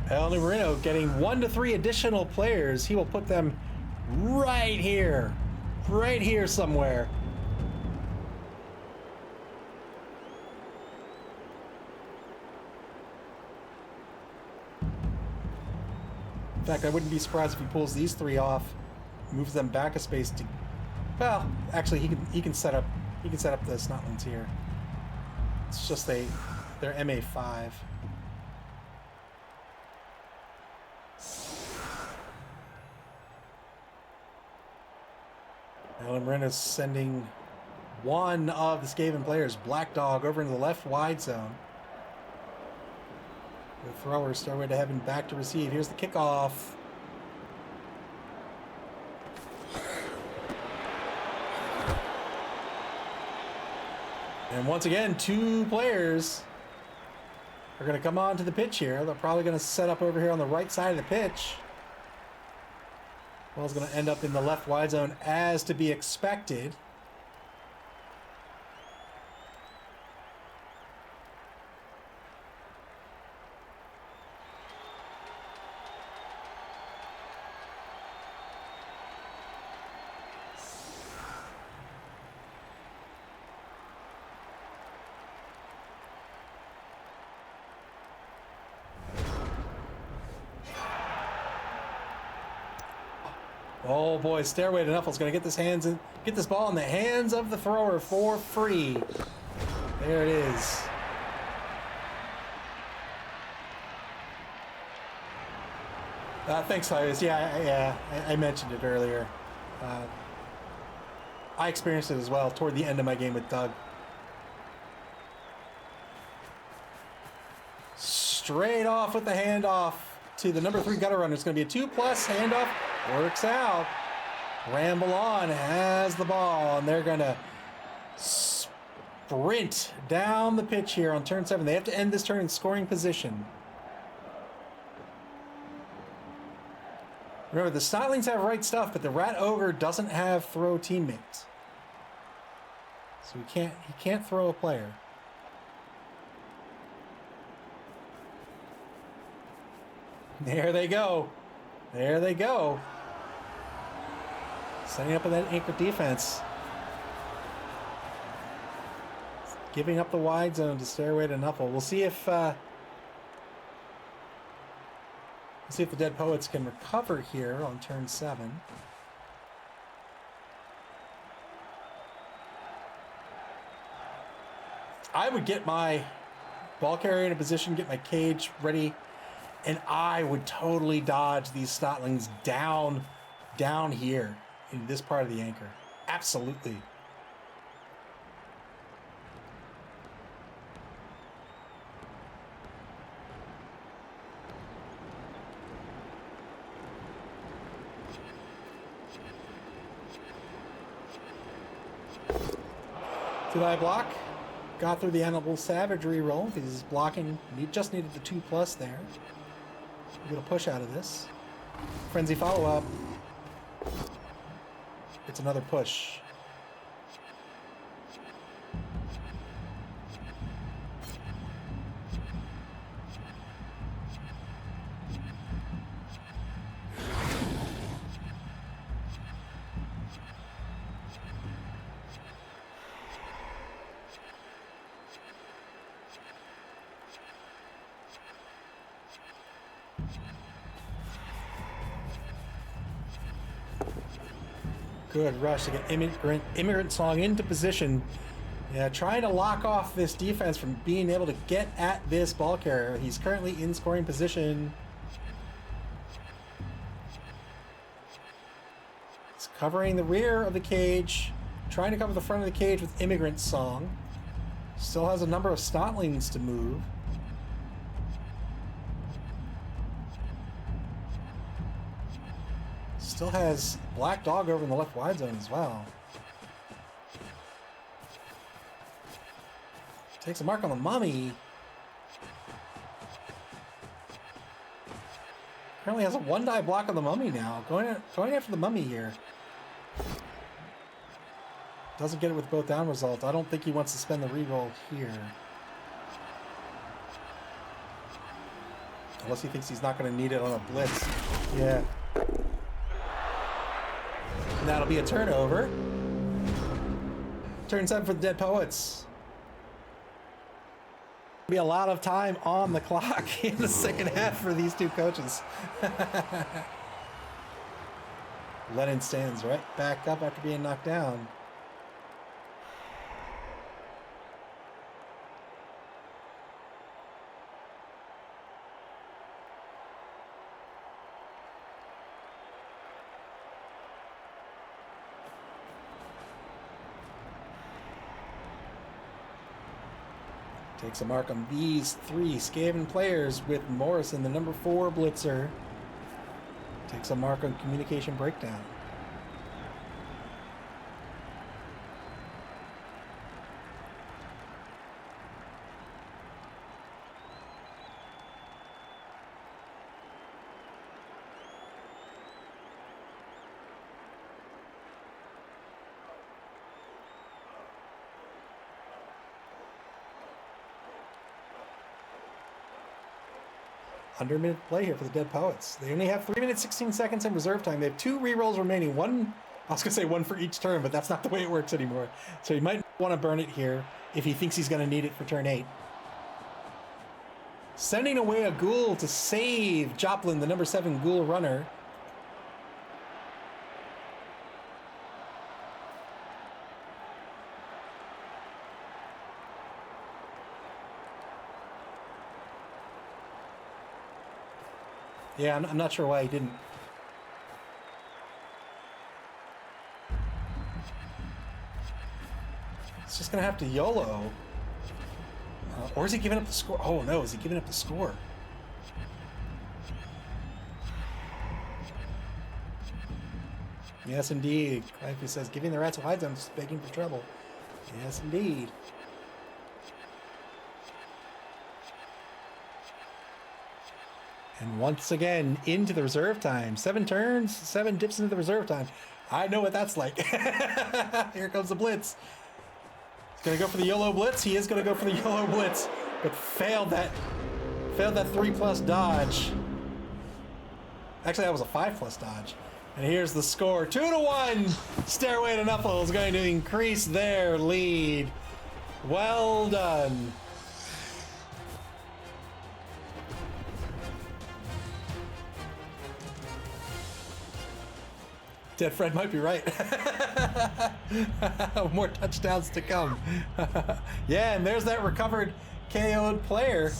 A: El Numerito getting 1 to 3 additional players. He will put them right here somewhere. In fact, I wouldn't be surprised if he pulls these 3 off, moves them back a space to. Well, actually, he can set up You can set up the Snotlings here. It's just they're MA5. Now Marina's sending one of the Skaven players, Black Dog, over into the left wide zone. The thrower, Stairway to Heaven, back to receive. Here's the kickoff. And once again, two players are going to come onto the pitch here. They're probably going to set up over here on the right side of the pitch. Ball's going to end up in the left wide zone as to be expected. Oh boy, Stairway to Nuffle's gonna get this ball in the hands of the thrower for free. There it is. Thanks, Cyrus. Yeah, I mentioned it earlier. I experienced it as well toward the end of my game with Doug. Straight off with the handoff to the number 3 gutter runner. It's going to be a 2+ handoff. Works out. Ramble on has the ball, and they're going to sprint down the pitch here on turn 7. They have to end this turn in scoring position. Remember, the Snotlings have right stuff, but the Rat Ogre doesn't have throw teammates. So he can't throw a player. There they go. There they go. Setting up in that anchor defense. Giving up the wide zone to Stairway to Nuffle. We'll see if the Dead Poets can recover here on turn 7. I would get my ball carrier in a position, get my cage ready, and I would totally dodge these Snotlings down here in this part of the anchor. Absolutely. Did I block? Got through the Animal Savagery roll because he's blocking. He just needed the 2+ there. Get a push out of this. Frenzy follow-up. It's another push. Good rush to get Immigrant Song into position. Yeah, trying to lock off this defense from being able to get at this ball carrier. He's currently in scoring position. He's covering the rear of the cage, trying to cover the front of the cage with Immigrant Song. Still has a number of Snotlings to move. Still has Black Dog over in the left wide zone as well. Takes a mark on the Mummy. Apparently has a 1-die block on the Mummy now. Going after the Mummy here. Doesn't get it with both down results. I don't think he wants to spend the reroll here. Unless he thinks he's not going to need it on a blitz. Yeah. And that'll be a turnover. Turn 7 for the Dead Poets. Be a lot of time on the clock in the second half for these two coaches. Lennon stands right back up after being knocked down. Takes a mark on these three Skaven players with Morrison, the number 4 blitzer. Takes a mark on communication breakdown. Under a minute to play here for the Dead Poets. They only have 3 minutes 16 seconds in reserve time. They have 2 rerolls remaining. One, I was gonna say one for each turn, but that's not the way it works anymore. So he might want to burn it here if he thinks he's gonna need it for turn 8. Sending away a ghoul to save Joplin, the number 7 ghoul runner. Yeah, I'm not sure why he didn't. It's just going to have to YOLO. Or is he giving up the score? Oh, no. Is he giving up the score? Yes, indeed. Crafty says, giving the rats a hide zone, just begging for trouble. Yes, indeed. And once again, into the reserve time. 7 turns, 7 dips into the reserve time. I know what that's like. Here comes the blitz. He's going to go for the YOLO blitz. He is going to go for the YOLO blitz, but failed that 3+ dodge. Actually, that was a 5+ dodge. And here's the score. 2-1. Stairway to Nuffle is going to increase their lead. Well done. Dead Fred might be right. More touchdowns to come. Yeah, and there's that recovered KO'd player.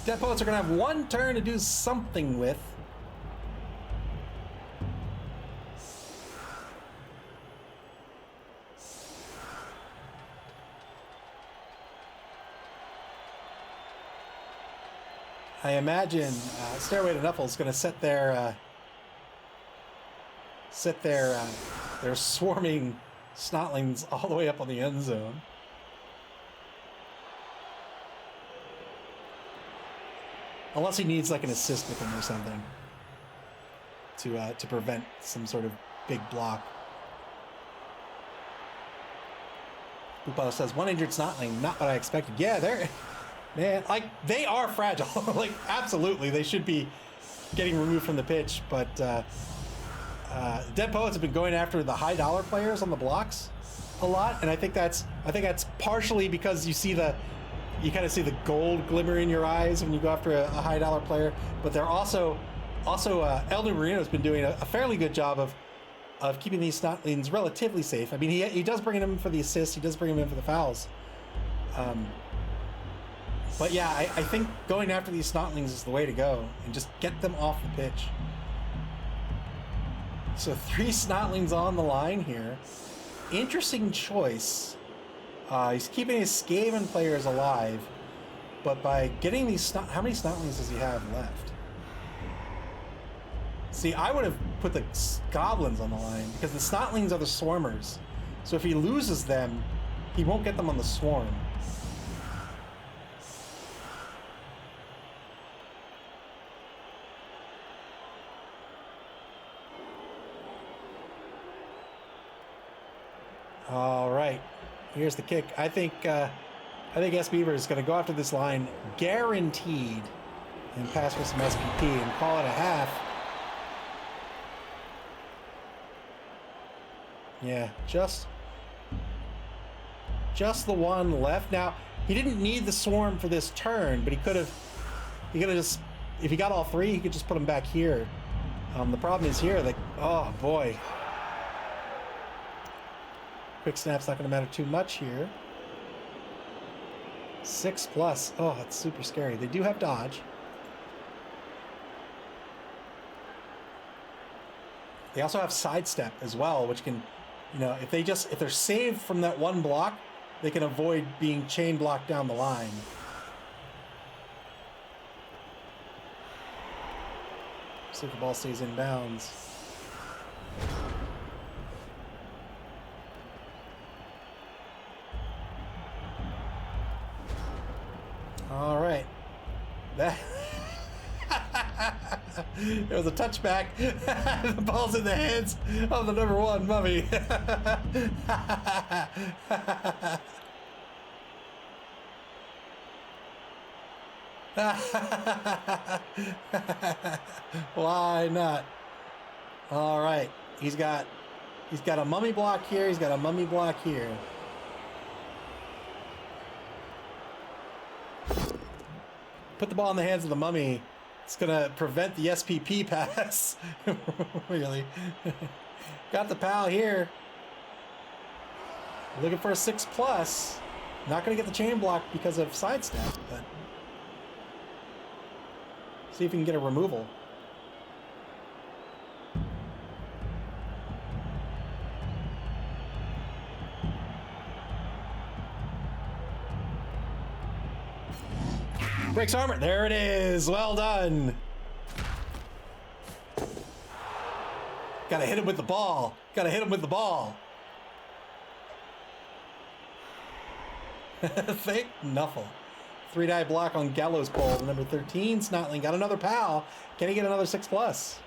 A: Dead Poets are going to have 1 turn to do something with. I imagine Stairway to Nuffle is going to set their swarming snotlings all the way up on the end zone. Unless he needs like an assist with him or something to prevent some sort of big block. Upalo says 1 injured snotling, not what I expected. Yeah, they are fragile. Like, absolutely, they should be getting removed from the pitch. But Dead Poets have been going after the high dollar players on the blocks a lot, and I think that's partially because you kind of see the gold glimmer in your eyes when you go after a high dollar player. But they're also Elder Marino's been doing a fairly good job of keeping these snotlings relatively safe. I mean, he does bring them in for the assists, he does bring them in for the fouls. But yeah, I think going after these snotlings is the way to go, and just get them off the pitch. So 3 snotlings on the line here. Interesting choice. He's keeping his Skaven players alive, but by getting these how many snotlings does he have left? See, I would have put the goblins on the line, because the snotlings are the swarmers. So if he loses them, he won't get them on the swarm. All right, here's the kick. I think S. Beaver is going to go after this line, guaranteed, and pass for some SPP and call it a half. Yeah, just the one left. Now, he didn't need the swarm for this turn, but he could have just, if he got all 3, he could just put them back here. The problem is here, like, oh boy. Quick snap's not going to matter too much here. 6+. Oh, that's super scary. They do have dodge. They also have sidestep as well, which can You know, if they're saved from that one block, they can avoid being chain blocked down the line. See if the ball stays in bounds. All right. That it was a touchback. The ball's in the hands of the number 1 mummy. Why not? All right. He's got a mummy block here. He's got a mummy block here. Put the ball in the hands of the mummy. It's going to prevent the SPP pass. Really. Got the pal here. Looking for a 6+. Not going to get the chain block because of sidestep, but see if he can get a removal. Breaks armor. There it is. Well done. Gotta hit him with the ball. Gotta hit him with the ball. Fake Nuffle. 3-die block on Gallows Pole. Number 13, Snotling. Got another pal. Can he get another 6+?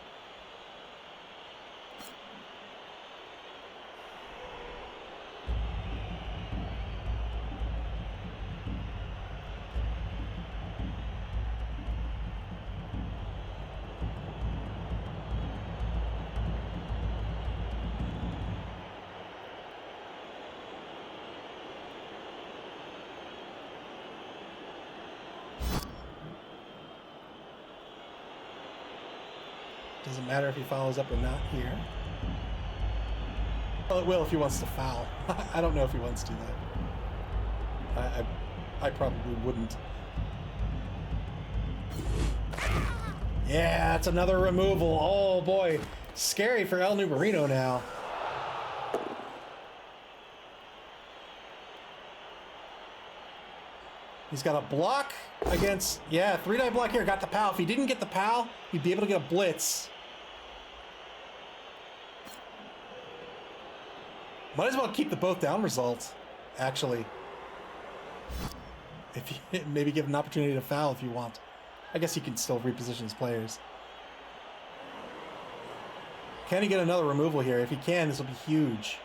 A: Doesn't matter if he follows up or not here. Well, it will if he wants to foul. I don't know if he wants to do that. I probably wouldn't. Yeah, it's another removal. Oh boy, scary for El Nubarino now. He's got a block against, yeah, 3-die block here. Got the pal. If he didn't get the pal, he'd be able to get a blitz. Might as well keep the both down result, actually. If you maybe give an opportunity to foul if you want. I guess he can still reposition his players. Can he get another removal here? If he can, this will be huge.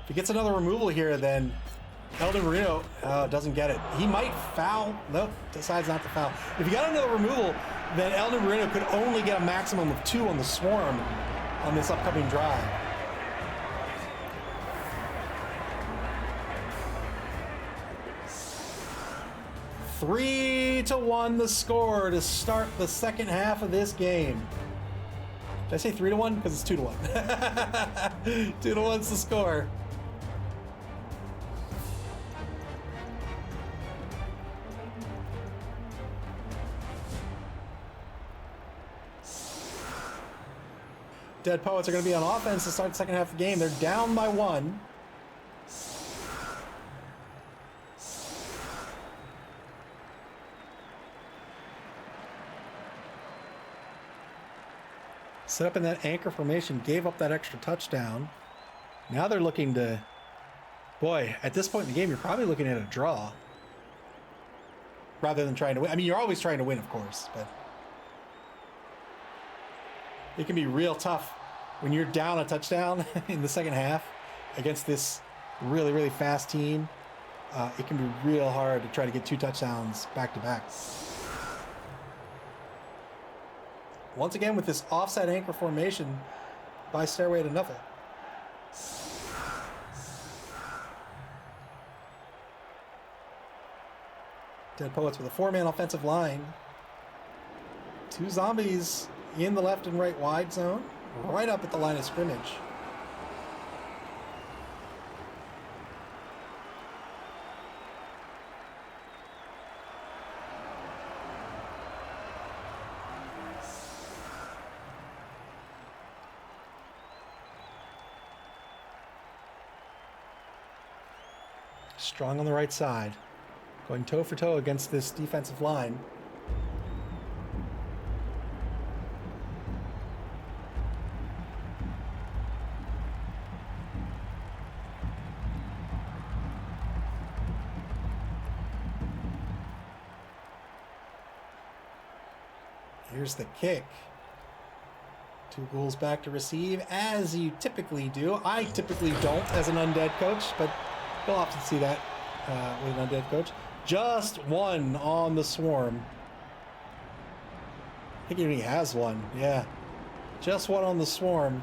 A: If he gets another removal here, then El Nubarino doesn't get it. He might foul. Nope, decides not to foul. If he got another removal, then El Nubarino could only get a maximum of 2 on the swarm on this upcoming drive. Three to 1 the score to start the second half of this game. Did I say 3 to 1? Because it's 2 to 1. 2 to 1's the score. Dead Poets are going to be on offense to start the second half of the game. They're down by 1. Set up in that anchor formation, gave up that extra touchdown. Now they're looking to... Boy, at this point in the game, you're probably looking at a draw. Rather than trying to win. I mean, you're always trying to win, of course, but... It can be real tough when you're down a touchdown in the second half against this really, really fast team. It can be real hard to try to get 2 touchdowns back to back. Once again with this offset anchor formation by Stairway to Nuffle. Dead Poets with a 4-man offensive line. 2 zombies in the left and right wide zone, right up at the line of scrimmage. strong on the right side. Going toe for toe against this defensive line. Here's the kick. 2 goals back to receive, as you typically do. I typically don't as an undead coach, but you'll often see that with an undead coach. Just 1 on the swarm. I think he already has 1. Yeah. Just 1 on the swarm.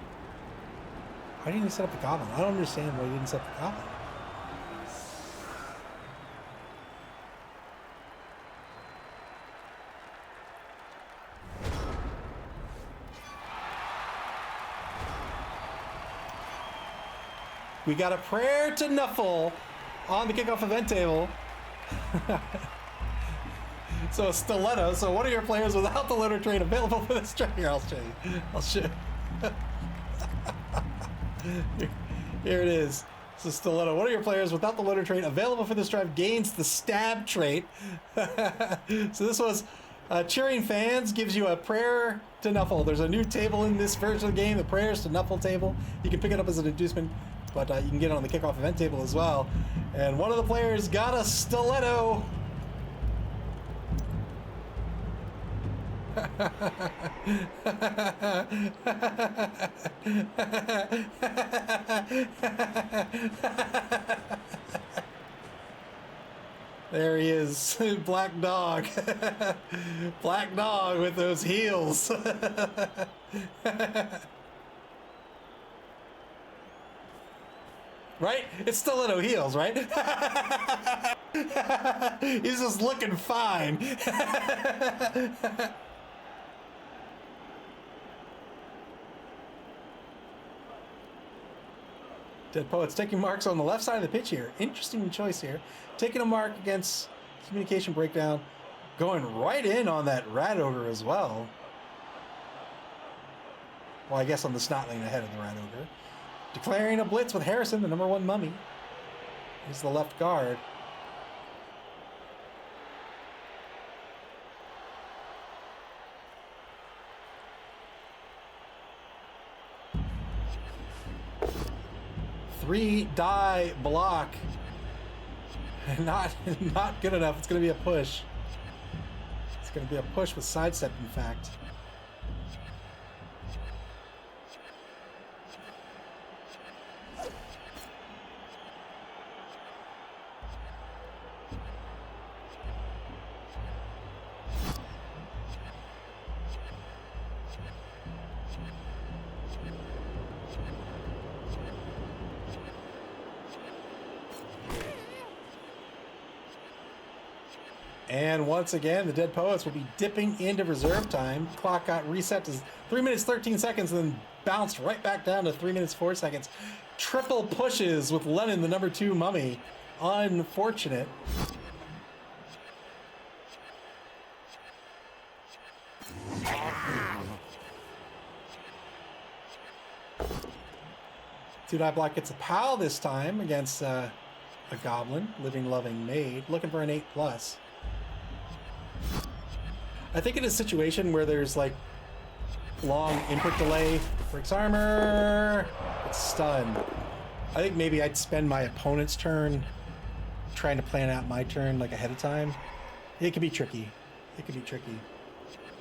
A: Why didn't he set up the goblin? I don't understand why he didn't set up the goblin. We got a prayer to Nuffle on the kickoff event table. So a stiletto. So one of your players without the letter trait available for this track. Here, I'll show you. I'll show you. Here it is. It's a stiletto. One of your players without the letter trait available for this drive gains the stab trait. So this was cheering fans gives you a prayer to Nuffle. There's a new table in this version of the game, the prayers to Nuffle table. You can pick it up as an inducement, but you can get it on the kickoff event table as well. And one of the players got a stiletto. There he is, Black Dog. Black Dog with those heels. Right? It's stiletto heels, right? He's just looking fine. Dead Poets taking marks on the left side of the pitch here. Interesting choice here. Taking a mark against communication breakdown. Going right in on that Rat Ogre as well. Well, I guess on the Snotling ahead of the Rat Ogre. Declaring a blitz with Harrison, the #1 mummy. He's the left guard. Three die block. Not good enough. It's going to be a push. It's going to be a push with sidestep, in fact. And once again, the Dead Poets will be dipping into reserve time. Clock got reset to 3 minutes 13 seconds and then bounced right back down to 3 minutes 4 seconds. Triple pushes with Lennon, the #2 mummy. Unfortunate. Two-die block gets a pal this time against a goblin. Living, loving maid. Looking for an 8+. I think in a situation where there's like long input delay, breaks armor, it's stunned. I think maybe I'd spend my opponent's turn trying to plan out my turn like ahead of time. It could be tricky. It could be tricky.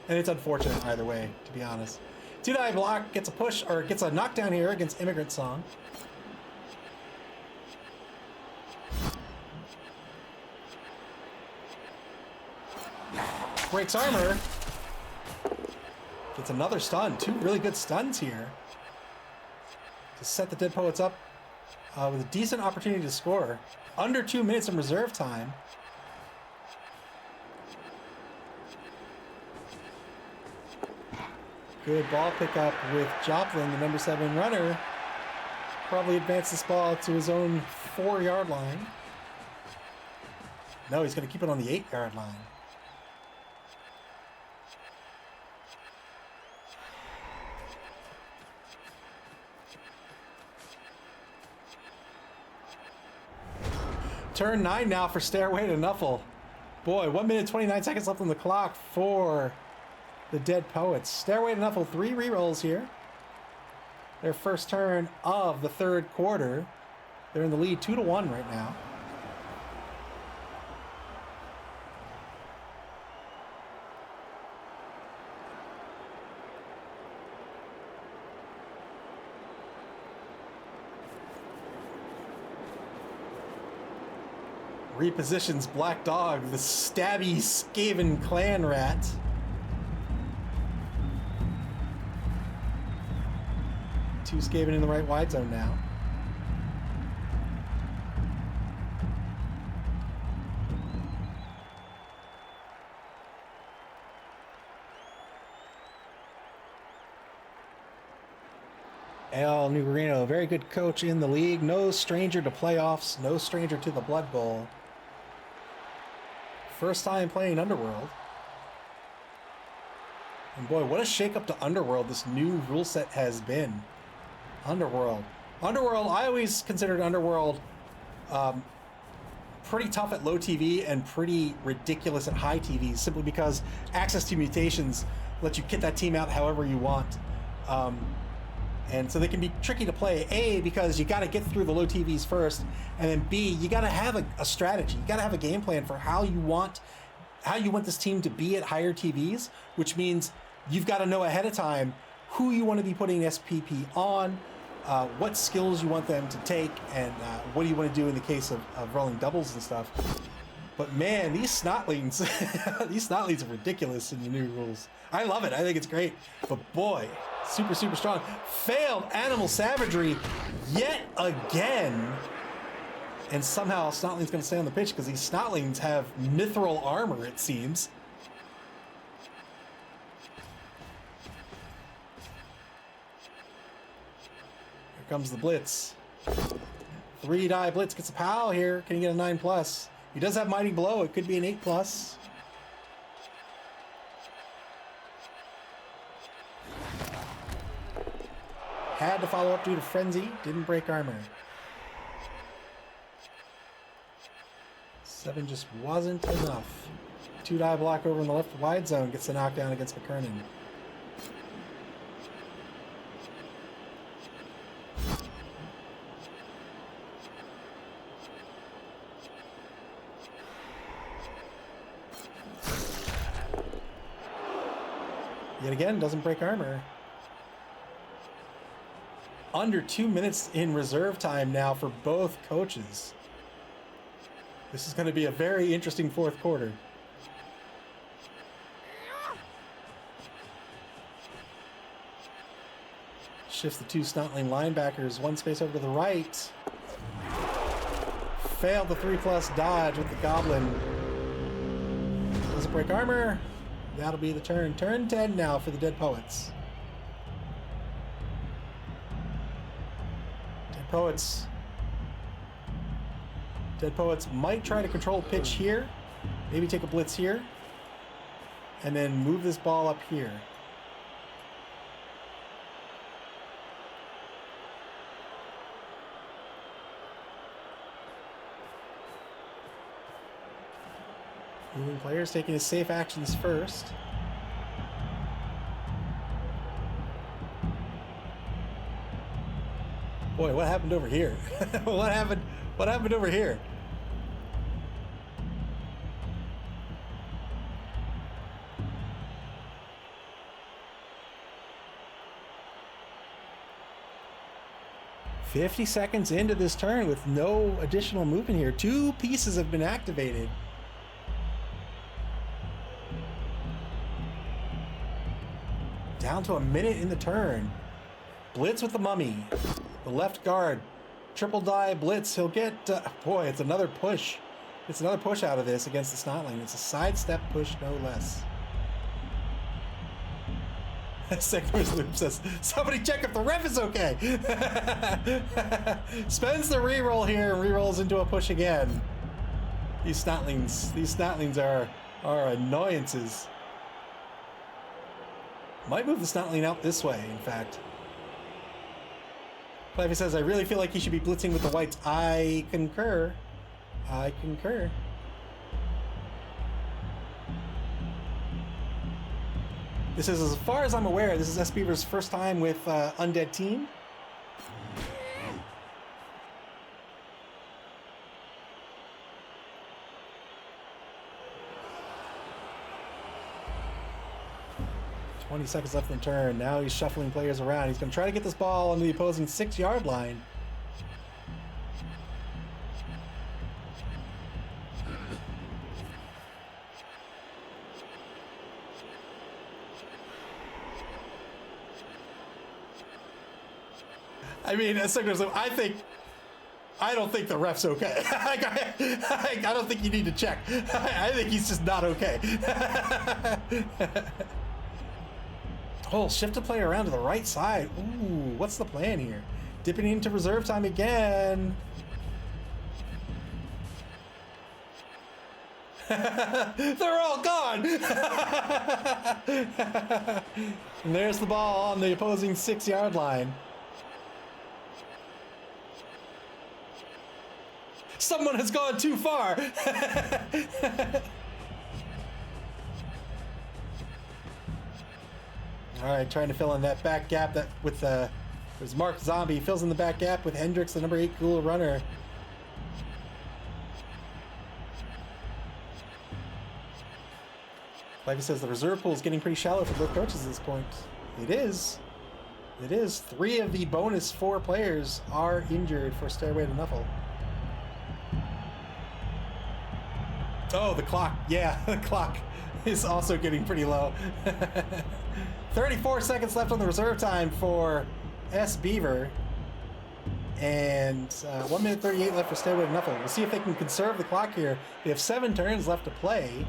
A: And it's unfortunate either way, to be honest. Two-die block gets a push, or gets a knockdown here against Immigrant Song. Breaks armor. Gets another stun. 2 really good stuns here to set the Dead Poets up with a decent opportunity to score. Under 2 minutes in reserve time. Good ball pickup with Joplin, the #7 runner. Probably advance this ball to his own 4-yard line. No, he's going to keep it on the 8-yard line. turn 9 now for Stairway to Nuffle. Boy, 1 minute 29 seconds left on the clock for the Dead Poets. Stairway to Nuffle, 3 rerolls here. Their first turn of the third quarter. They're in the lead 2-1 right now. Repositions Black Dog, the stabby Skaven clan rat. Two Skaven in the right wide zone now. El Nugarino, very good coach in the league. No stranger to playoffs, no stranger to the Blood Bowl. First time playing Underworld. And boy, what a shakeup to Underworld this new rule set has been. Underworld, I always considered Underworld pretty tough at low TV and pretty ridiculous at high TV, simply because access to mutations lets you kit that team out however you want. And so they can be tricky to play, A, because you got to get through the low TVs first, and then B, you got to have a strategy. You got to have a game plan for how you want this team to be at higher TVs, which means you've got to know ahead of time who you want to be putting SPP on, what skills you want them to take, and what do you want to do in the case of rolling doubles and stuff. But man, these snotlings, these snotlings are ridiculous in the new rules. I love it. I think it's great. But boy, super, super strong. Failed animal savagery yet again. And somehow Snotling's going to stay on the pitch because these Snotlings have mithril armor, it seems. Here comes the blitz. 3-die blitz gets a POW here. Can he get a 9+? He does have Mighty Blow. It could be an 8+. Had to follow up due to Frenzy. Didn't break armor. 7 just wasn't enough. 2-die block over in the left wide zone. Gets the knockdown against McKernan. Yet again, doesn't break armor. Under 2 minutes in reserve time now for both coaches. This is going to be a very interesting fourth quarter. Shifts the two Snotling linebackers, one space over to the right. Failed the 3+ dodge with the Goblin. Doesn't break armor. That'll be the turn. Turn 10 now for the Dead Poets. Dead Poets might try to control pitch here. Maybe take a blitz here. And then move this ball up here. Moving players, taking his safe actions first. Boy, what happened over here? What happened over here? "50 seconds into this turn with no additional movement here. 2 pieces have been activated. Down to a minute in the turn. Blitz with the Mummy. The left guard. Triple die blitz. He'll get... boy, it's another push. It's another push out of this against the Snotling. It's a sidestep push, no less. Sector's Loop says, somebody check if the ref is okay. Spends the reroll here and rerolls into a push again. These Snotlings are annoyances. Might move the Snotling out this way, in fact. Clivey says, I really feel like he should be blitzing with the whites. I concur. I concur. This is, as far as I'm aware, this is S. Beaver's first time with Undead Team. "20 seconds left in the turn. Now he's shuffling players around. He's going to try to get this ball on the opposing 6-yard line. I mean, I don't think the ref's okay. I don't think you need to check. I think he's just not okay. Oh, shift a player around to the right side. Ooh, what's the plan here? Dipping into reserve time again. They're all gone. And there's the ball on the opposing 6-yard line. Someone has gone too far. All right, trying to fill in that back gap that with there's Mark Zombie fills in the back gap with Hendricks, the number 8 cool runner. Livy says the reserve pool is getting pretty shallow for both coaches at this point. It is. It is. 3 of the bonus 4 players are injured for Stairway to Nuffle. Oh, the clock. Yeah, the clock is also getting pretty low. 34 seconds left on the reserve time for S. Beaver. And 1 minute 38 left for Stairway to Nuffle. We'll see if they can conserve the clock here. They have 7 turns left to play.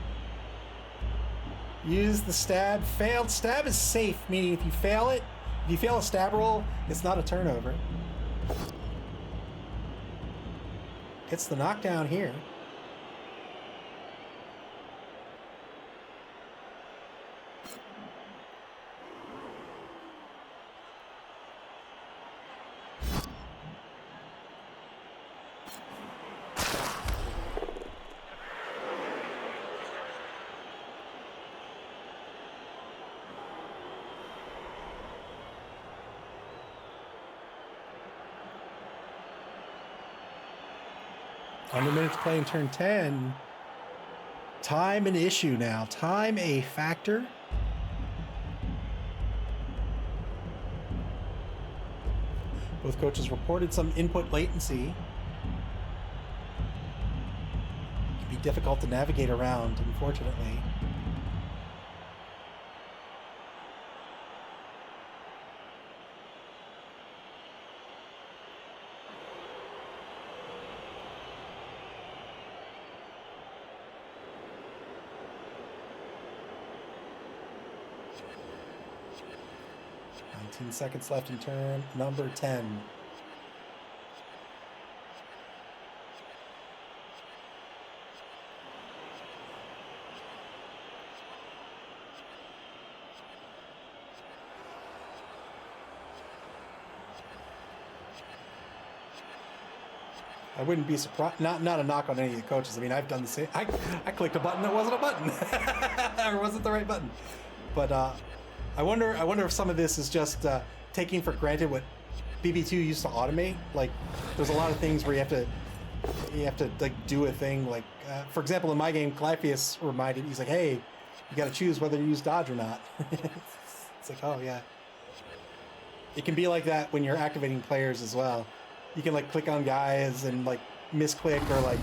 A: Use the stab. Failed. Stab is safe, meaning if you fail it, if you fail a stab roll, it's not a turnover. Gets the knockdown here. Under minutes play in turn 10. Time an issue now. Time a factor. Both coaches reported some input latency. It can be difficult to navigate around, unfortunately. Seconds left in turn number 10. I wouldn't be surprised. Not a knock on any of the coaches. I mean, I've done the same. I clicked a button that wasn't a button, or wasn't the right button. But I wonder if some of this is just taking for granted what BB2 used to automate. Like, there's a lot of things where you have to like do a thing. Like, for example, in my game, Clypheus reminded, he's like, "Hey, you got to choose whether to use dodge or not." It's like, oh yeah. It can be like that when you're activating players as well. You can like click on guys and like misclick or like,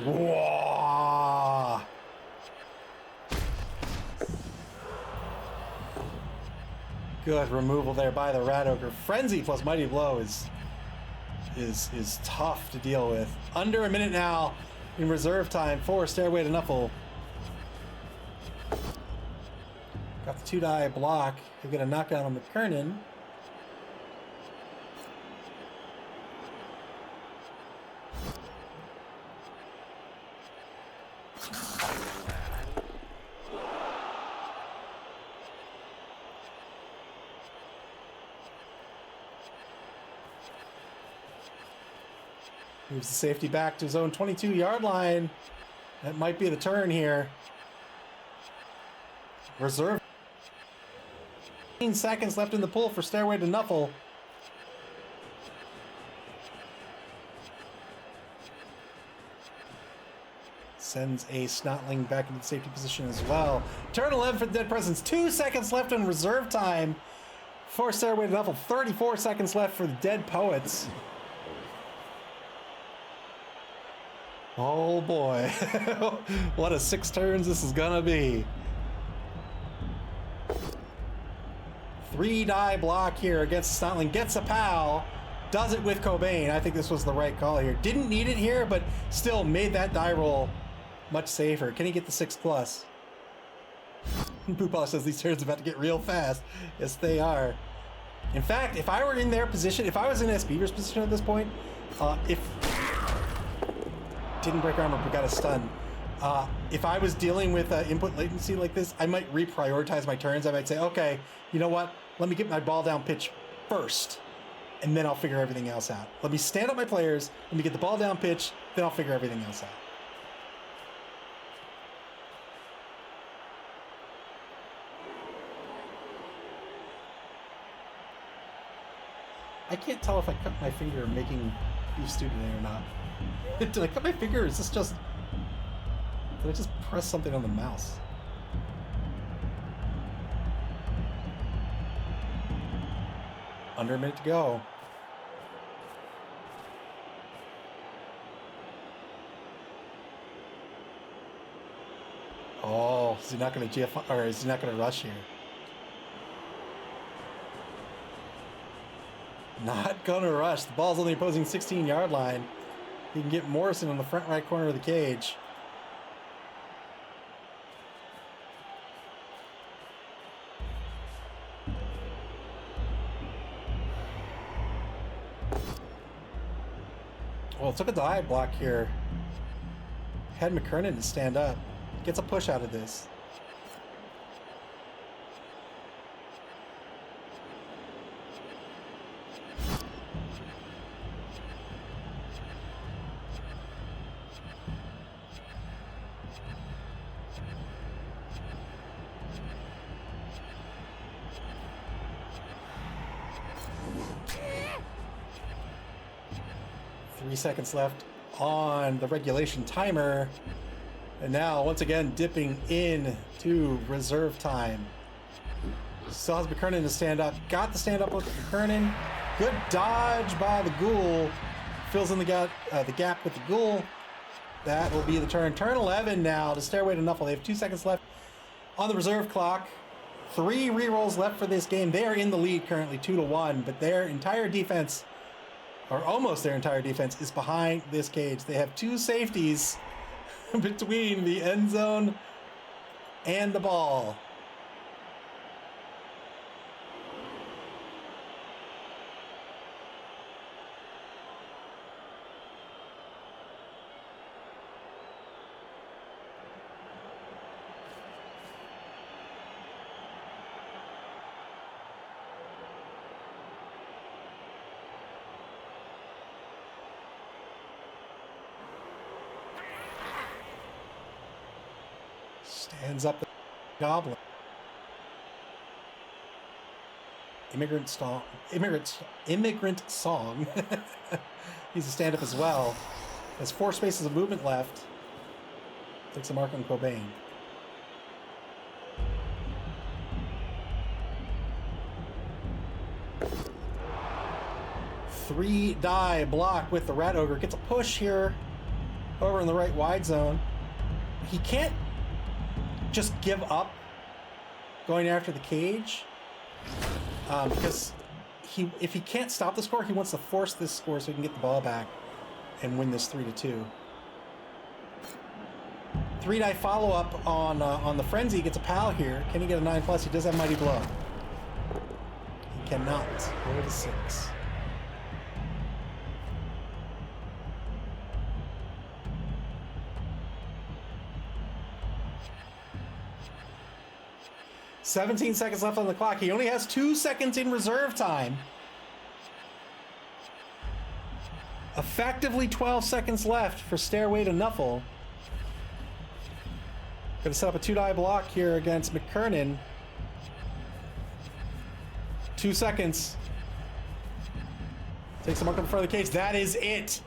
A: whoa. Good removal there by the Rat Ogre. Frenzy plus Mighty Blow is tough to deal with. Under a minute now in reserve time for Stairway to Nuffle. Got the 2-die block. They get a knockdown on McKernan. Moves the safety back to his own 22-yard line. That might be the turn here. Reserve. 15 seconds left in the pool for Stairway to Nuffle. Sends a Snotling back into the safety position as well. Turn 11 for the Dead Presence. 2 seconds left in reserve time for Stairway to Nuffle. 34 seconds left for the Dead Poets. Oh boy. What a 6 turns this is gonna be. 3-die block here against Snotling. Gets a POW. Does it with Cobain. I think this was the right call here. Didn't need it here, but still made that die roll much safer. Can he get the 6+? Poopala says these turns are about to get real fast. Yes, they are. In fact, if I were in their position, if I was in S. Beaver's position at this point, if... Didn't break armor, but got a stun. If I was dealing with input latency like this, I might reprioritize my turns. I might say, okay, you know what? Let me get my ball down pitch first, and then I'll figure everything else out. Let me stand up my players, let me get the ball down pitch, then I'll figure everything else out. I can't tell if I cut my finger making Beef Stew today or not. Did I cut my finger, or is this just... Did I just press something on the mouse? Under a minute to go. Oh, is he not going to GF, or is he not going to rush here? Not going to rush. The ball's on the opposing 16-yard line. He can get Morrison on the front right corner of the cage. Well, took a dive block here. Had McKernan to stand up. Gets a push out of this. Seconds left on the regulation timer, and now once again dipping in to reserve time. Still has McKernan to stand up. Got the stand up with McKernan. Good dodge by the Ghoul. Fills in the gap with the Ghoul. That will be the turn. Turn 11 now to Stairway to Nuffle. They have 2 seconds left on the reserve clock. 3 rerolls left for this game. They are in the lead currently, 2-1, but their entire defense, or almost their entire defense, is behind this cage. They have 2 safeties between the end zone and the ball. Stands up the Goblin. Immigrant Song. He's a stand-up as well. Has 4 spaces of movement left. Takes a mark on Cobain. Three die block with the Rat Ogre. Gets a push here over in the right wide zone. He can't just give up going after the cage, because if he can't stop the score, he wants to force this score so he can get the ball back and win this 3-2. 3-die follow-up on the Frenzy. Gets a PAL here. Can he get a 9+? He does have Mighty Blow. He cannot. 4-6. $17 seconds left on the clock. He only has 2 seconds in reserve time. Effectively 12 seconds left for Stairway to Nuffle. Gonna set up a 2-die block here against McKernan. 2 seconds. Takes him up in front of the cage. That is it.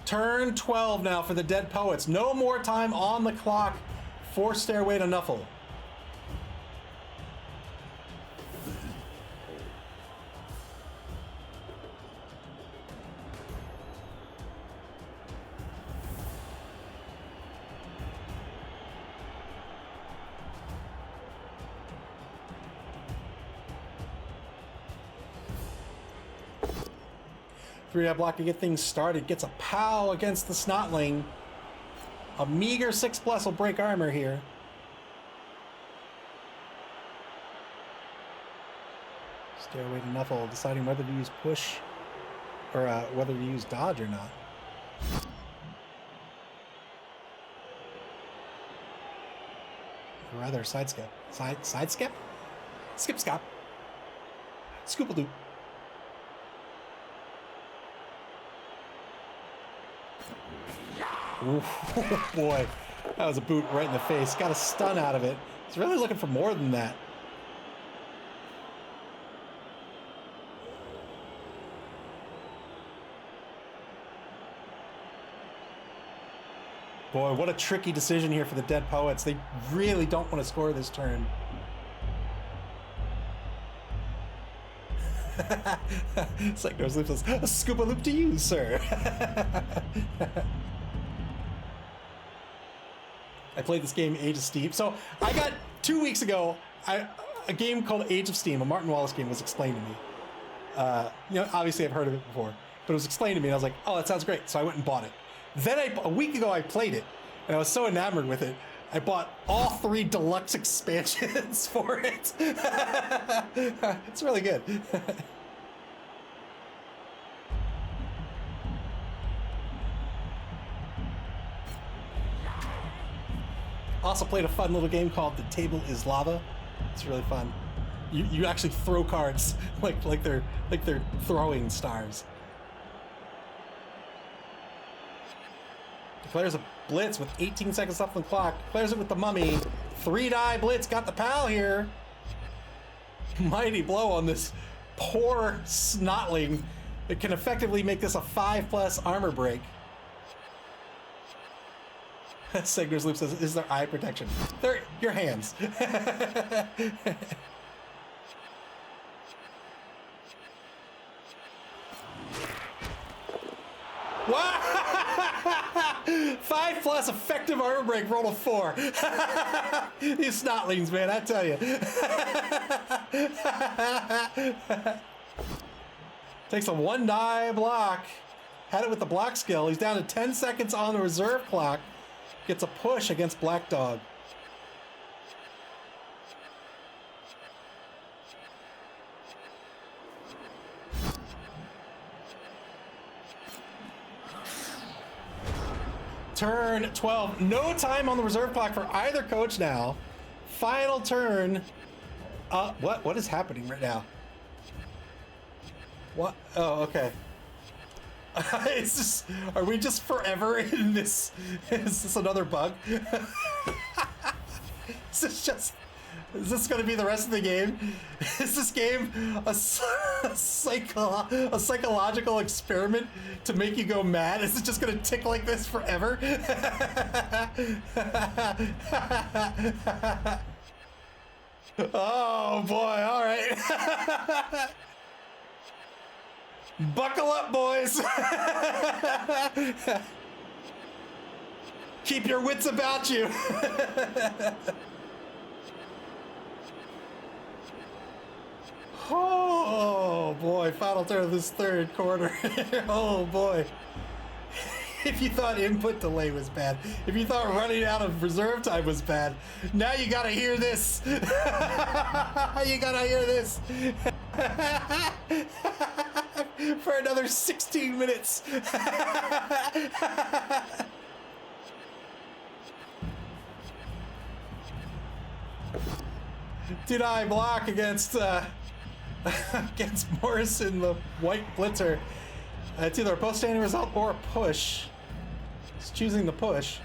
A: Turn 12 now for the Dead Poets. No more time on the clock for Stairway to Nuffle. Three-die block to get things started. Gets a POW against the Snotling. A meager 6+ will break armor here. Stairway to Nuffle deciding whether to use push or whether to use dodge or not. Or rather, side skip. Side skip? Skip scop. Scoop-a-doop. Ooh, boy, that was a boot right in the face. Got a stun out of it. He's really looking for more than that. Boy, what a tricky decision here for the Dead Poets. They really don't want to score this turn. It's like there's a scoop a loop to you, sir. I played this game, Age of Steam. So I got 2 weeks ago, a game called Age of Steam, a Martin Wallace game, was explained to me. You know, obviously I've heard of it before, but it was explained to me, and I was like, oh, that sounds great. So I went and bought it. Then a week ago I played it, and I was so enamored with it, I bought all 3 deluxe expansions for it. It's really good. Also played a fun little game called The Table is Lava. It's really fun. You actually throw cards like they're throwing stars. Declares a blitz with 18 seconds left on the clock. Declares it with the mummy. 3-die blitz. Got the PAL here. Mighty blow on this poor Snotling. It can effectively make this a 5+ armor break. Segner's Loop says, is there eye protection? They're your hands. What? 5+ effective armor break, roll a 4. These Snotlings, man, I tell you. Takes a 1-die block. Had it with the block skill. He's down to 10 seconds on the reserve clock. Gets a push against Black Dog. Turn 12. No time on the reserve clock for either coach now. Final turn. What is happening right now? What? Oh, okay. It's just, are we just forever in this? Is this another bug? Is this going to be the rest of the game? Is this game a psychological experiment to make you go mad? Is it just going to tick like this forever? Oh boy, all right. Buckle up, boys. Keep your wits about you. Oh boy, final turn of this third quarter. Oh boy. If you thought input delay was bad, if you thought running out of reserve time was bad, now you gotta hear this. You gotta hear this. For another 16 minutes. Did I block against against Morrison, the white blitzer? It's either a post-standing result or a push. He's choosing the push.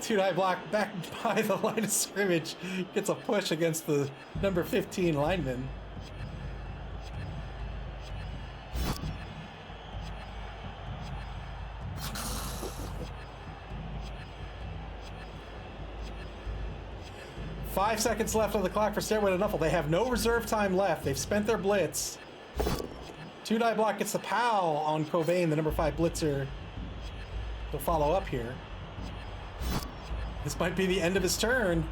A: Two-die block back by the line of scrimmage. Gets a push against the number 15 lineman. Five seconds left on the clock for Stairway to Nuffle. They have no reserve time left. They've spent their blitz. Two-die block gets the POW on Cobain, the number 5 blitzer. He'll follow up here. This might be the end of his turn.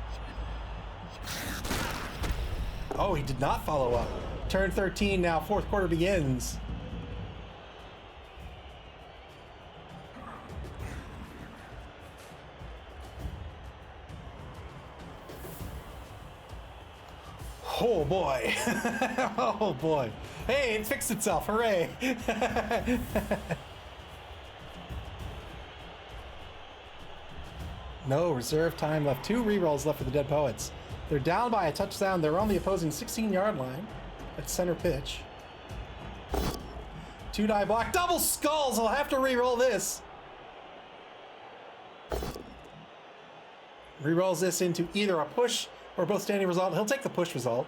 A: Oh, he did not follow up. Turn 13 now, fourth quarter begins. Oh boy. Oh boy. Hey, it fixed itself. Hooray. No reserve time left. 2 rerolls left for the Dead Poets. They're down by a touchdown. They're on the opposing 16-yard line at center pitch. Two-die block. Double skulls. I'll have to reroll this. Rerolls this into either a push or both standing result. He'll take the push result.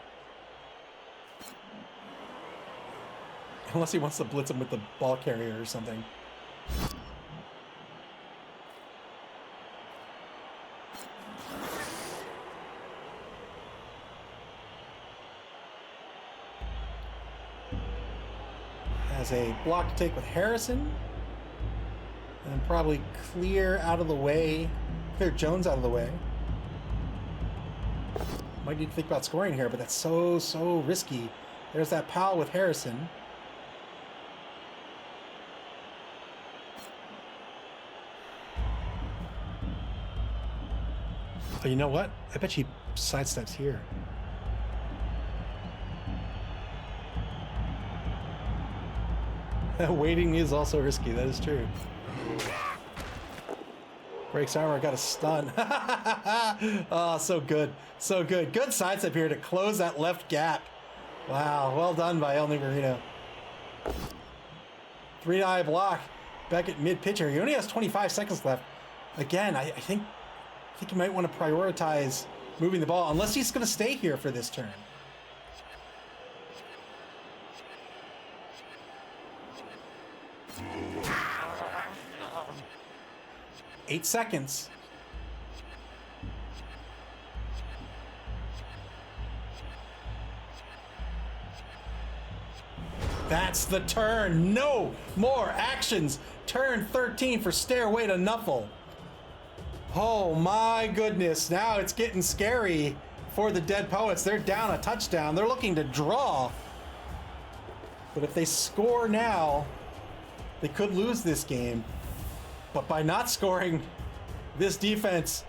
A: Unless he wants to blitz him with the ball carrier or something. Has a block to take with Harrison. And probably clear out of the way. Clear Jones out of the way. Might need to think about scoring here, but that's so risky. There's that POW with Harrison. Oh, you know what? I bet he sidesteps here. Waiting is also risky, that is true. Breaks armor, got a stun. Oh, so good. So good. Good sidestep here to close that left gap. Wow, well done by El Nigarino. 3-die block. Back at mid-pitcher. He only has 25 seconds left. Again, I think you might want to prioritize moving the ball, unless he's going to stay here for this turn. Eight seconds. That's the turn. No more actions. Turn 13 for Stairway to Nuffle. Oh my goodness. Now it's getting scary for the Dead Poets. They're down a touchdown. They're looking to draw. But if they score now, they could lose this game. But by not scoring, this defense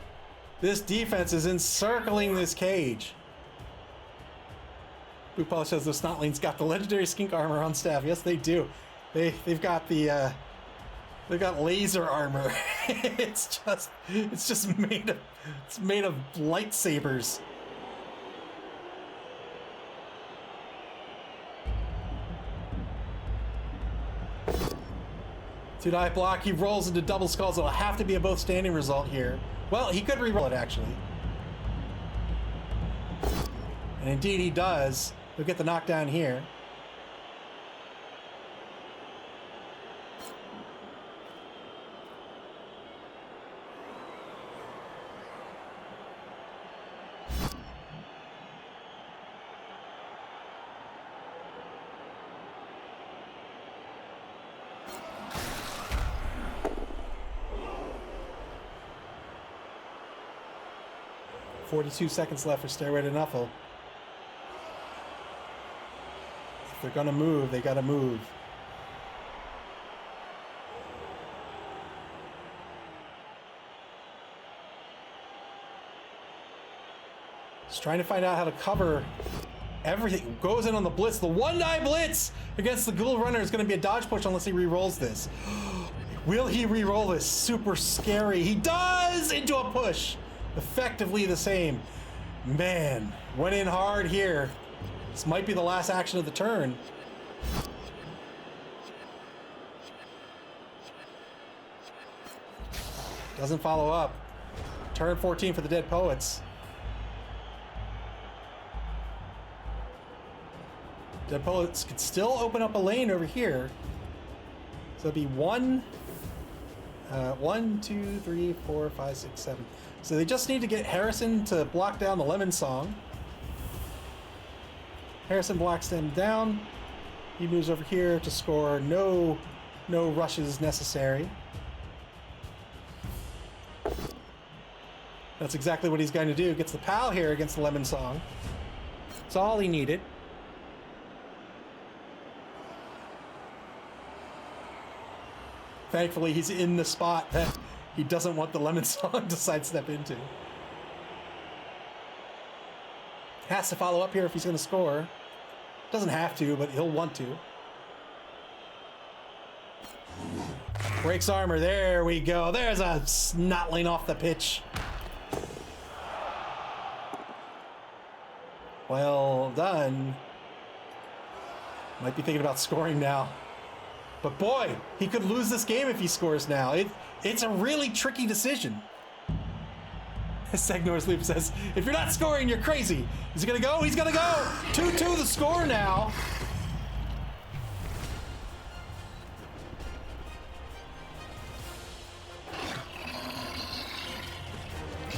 A: is encircling this cage. Blue Paul says the Snotlings got the legendary skink armor on staff. Yes, they do. They've got the they've got laser armor. it's just made of lightsabers. Two-die block, he rolls into double skulls. It'll have to be a both standing result here. Well, he could re-roll it, actually. And indeed he does. He'll get the knockdown here. .42 seconds left for Stairway to Nuffle. If they're gonna move, they gotta move. Just trying to find out how to cover everything. Goes in on the blitz. The one-die blitz against the Ghoul Runner is going to be a dodge push unless he re-rolls this. Will he re-roll this? Super scary. He does! Into a push. Effectively the same. Man, went in hard here. This might be the last action of the turn. Doesn't follow up. Turn 14 for the Dead Poets. Dead Poets could still open up a lane over here. So it'd be 1, 2, 3, 4, 5, 6, 7. So they just need to get Harrison to block down the Lemon Song. Harrison blocks them down. He moves over here to score. No rushes necessary. That's exactly what he's going to do. Gets the PAL here against the Lemon Song. That's all he needed. Thankfully, he's in the spot that he doesn't want the Lemon Song to sidestep into. Has to follow up here if he's going to score. Doesn't have to, but he'll want to. Breaks armor. There we go. There's a snotling off the pitch. Well done. Might be thinking about scoring now. But boy, he could lose this game if he scores now. It's a really tricky decision. Segnor Sleep says, if you're not scoring, you're crazy. Is he gonna go? He's gonna go! 2-2 the score now.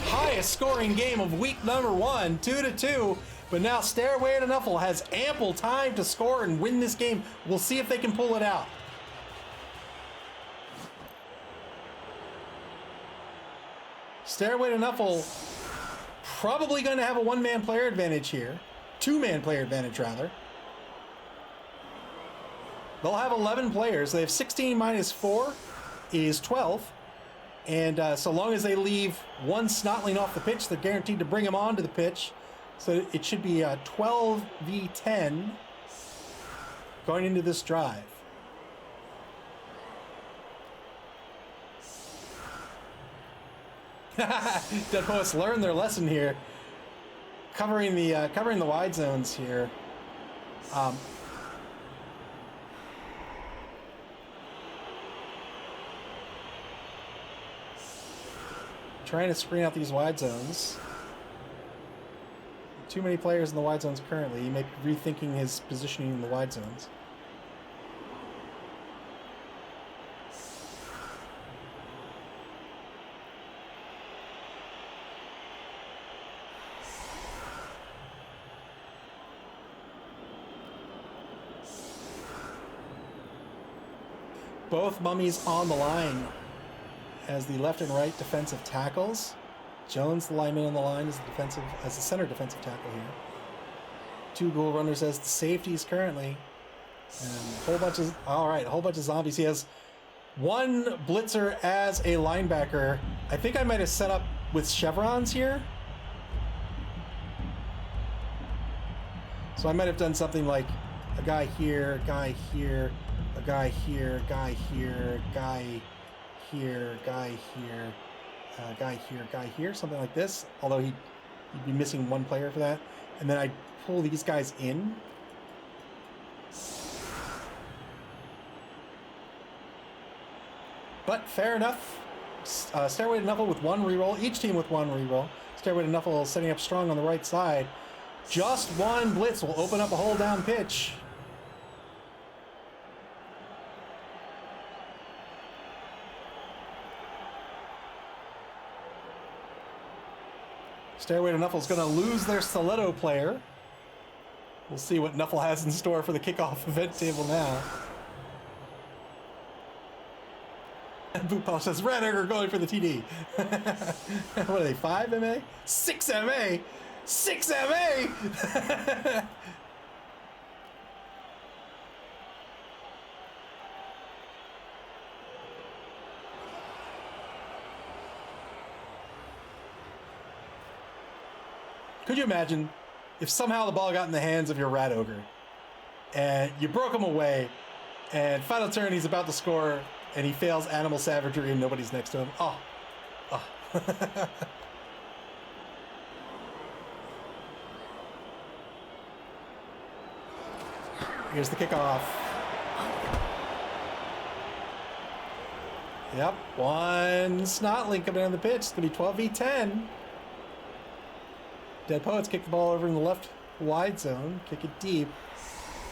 A: Highest scoring game of week number 1, 2-2. But now Stairway to Nuffle has ample time to score and win this game. We'll see if they can pull it out. Stairway to Nuffle probably going to have a one-man player advantage here. Two-man player advantage, rather. They'll have 11 players. They have 16 minus 4 is 12. And so long as they leave one snotling off the pitch, they're guaranteed to bring him onto the pitch. So it should be 12 v 10 going into this drive. Dead Poets learned their lesson here. Covering the wide zones here. Trying to screen out these wide zones. Too many players in the wide zones currently. He may be rethinking his positioning in the wide zones. Both mummies on the line as the left and right defensive tackles. Jones, the lineman on the line, is the center defensive tackle here. Two goal runners as the safeties currently. And a whole bunch of zombies. He has one blitzer as a linebacker. I think I might have set up with chevrons here. So I might have done something like a guy here, a guy here, a guy here, a guy here, a guy here, a guy here. Guy here, something like this. Although he'd be missing one player for that. And then I'd pull these guys in. But fair enough. Stairway to Nuffle with one reroll. Each team with one reroll. Stairway to Nuffle setting up strong on the right side. Just one blitz will open up a hole down pitch. Stairway to Nuffle is going to lose their stiletto player. We'll see what Nuffle has in store for the kickoff event table now. And Bootpal says, Red Ogre going for the TD. What are they, 5 MA? 6 MA? 6 MA! Could you imagine if somehow the ball got in the hands of your Rat Ogre and you broke him away and final turn he's about to score and he fails animal savagery and nobody's next to him. Oh. Oh. Here's the kickoff. Yep, one Snotling coming down the pitch. It's going to be 12v10. Dead Poets kick the ball over in the left wide zone. Kick it deep.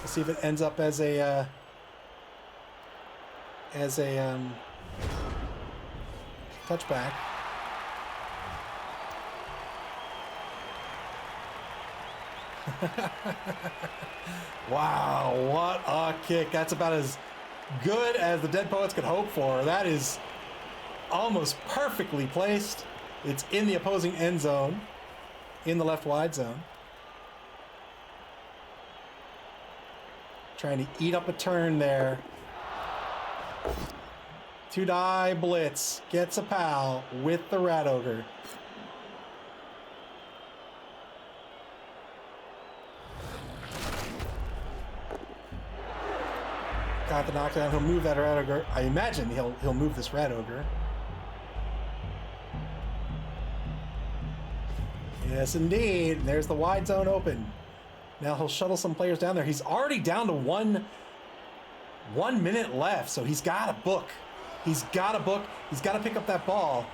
A: Let's see if it ends up as a touchback. Wow, what a kick. That's about as good as the Dead Poets could hope for. That is almost perfectly placed. It's in the opposing end zone, in the left wide zone. Trying to eat up a turn there. Two-die blitz. Gets a pal with the Rat Ogre. Got the knockdown. He'll move that Rat Ogre. I imagine he'll move this Rat Ogre. Yes, indeed. There's the wide zone open. Now he'll shuttle some players down there. He's already down to one minute left, so he's got to book. He's got to book. He's got to pick up that ball.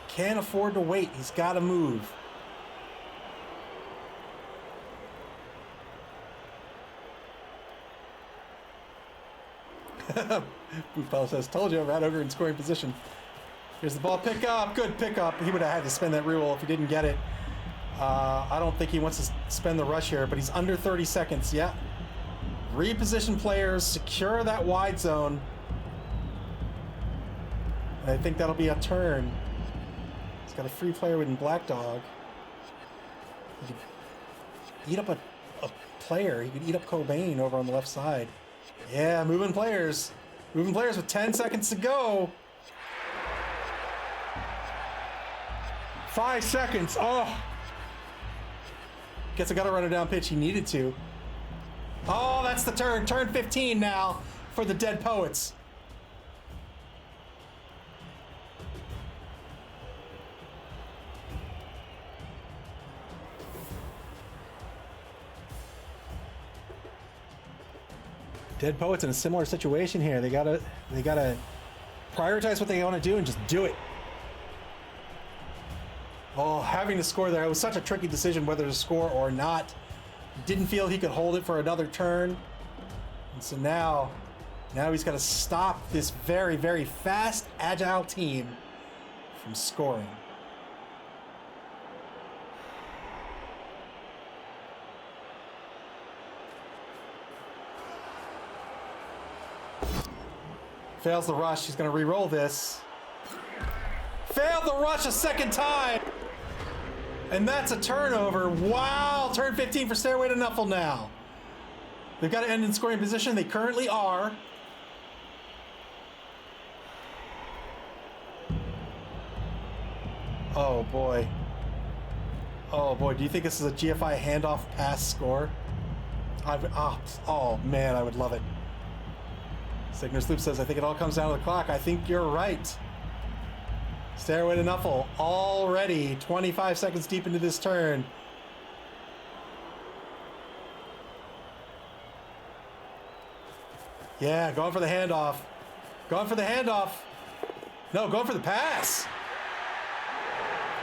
A: Can't afford to wait. He's got to move. Boofball says, told you, Rat Ogre in scoring position. Here's the ball. Pick up. Good pickup. He would have had to spend that reroll if he didn't get it. I don't think he wants to spend the rush here, but he's under 30 seconds. Yeah. Reposition players. Secure that wide zone. And I think that'll be a turn. He's got a free player with Black Dog. He could eat up a player. He could eat up Cobain over on the left side. Yeah, moving players. Moving players with 10 seconds to go. 5 seconds. Oh. Guess I got to run a down pitch. He needed to. Oh, that's the turn. Turn 15 now for the Dead Poets. Dead Poets in a similar situation here. They gotta prioritize what they want to do and just do it. Oh, having to score there. It was such a tricky decision whether to score or not. Didn't feel he could hold it for another turn. And so now he's got to stop this very, very fast, agile team from scoring. Fails the rush. He's going to re-roll this. Failed the rush a second time. And that's a turnover. Wow. Turn 15 for Stairway to Nuffle now. They've got to end in scoring position. They currently are. Oh, boy. Oh, boy. Do you think this is a GFI handoff pass score? Oh, man. I would love it. Signer's Loop says, I think it all comes down to the clock. I think you're right. Stairway to Nuffle, already 25 seconds deep into this turn. Yeah, going for the handoff. Going for the handoff. No, going for the pass.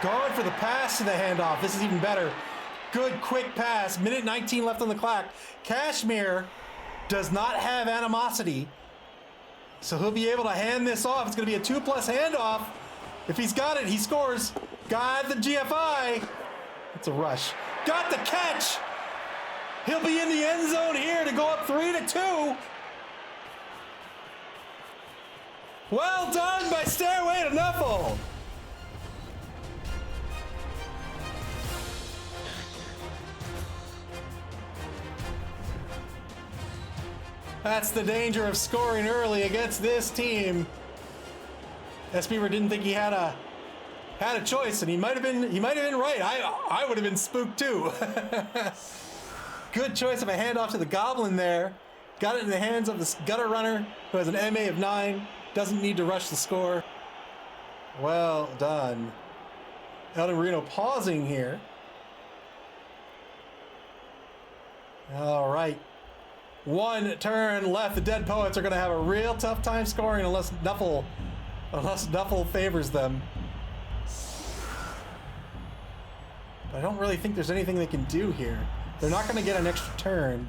A: Going for the pass to the handoff. This is even better. Good, quick pass. Minute 19 left on the clock. Kashmir does not have animosity. So he'll be able to hand this off. It's going to be a 2+ handoff. If he's got it, he scores. Got the GFI. It's a rush. Got the catch. He'll be in the end zone here to go up 3-2. Well done by Stairway to Nuffle. That's the danger of scoring early against this team. S. Beaver didn't think he had had a choice, and he might have been right. I would have been spooked too. Good choice of a handoff to the Goblin there. Got it in the hands of this gutter runner who has an MA of 9. Doesn't need to rush the score. Well done. Elden Marino pausing here. All right. One turn left. The Dead Poets are going to have a real tough time scoring unless Nuffle favors them. But I don't really think there's anything they can do here. They're not going to get an extra turn.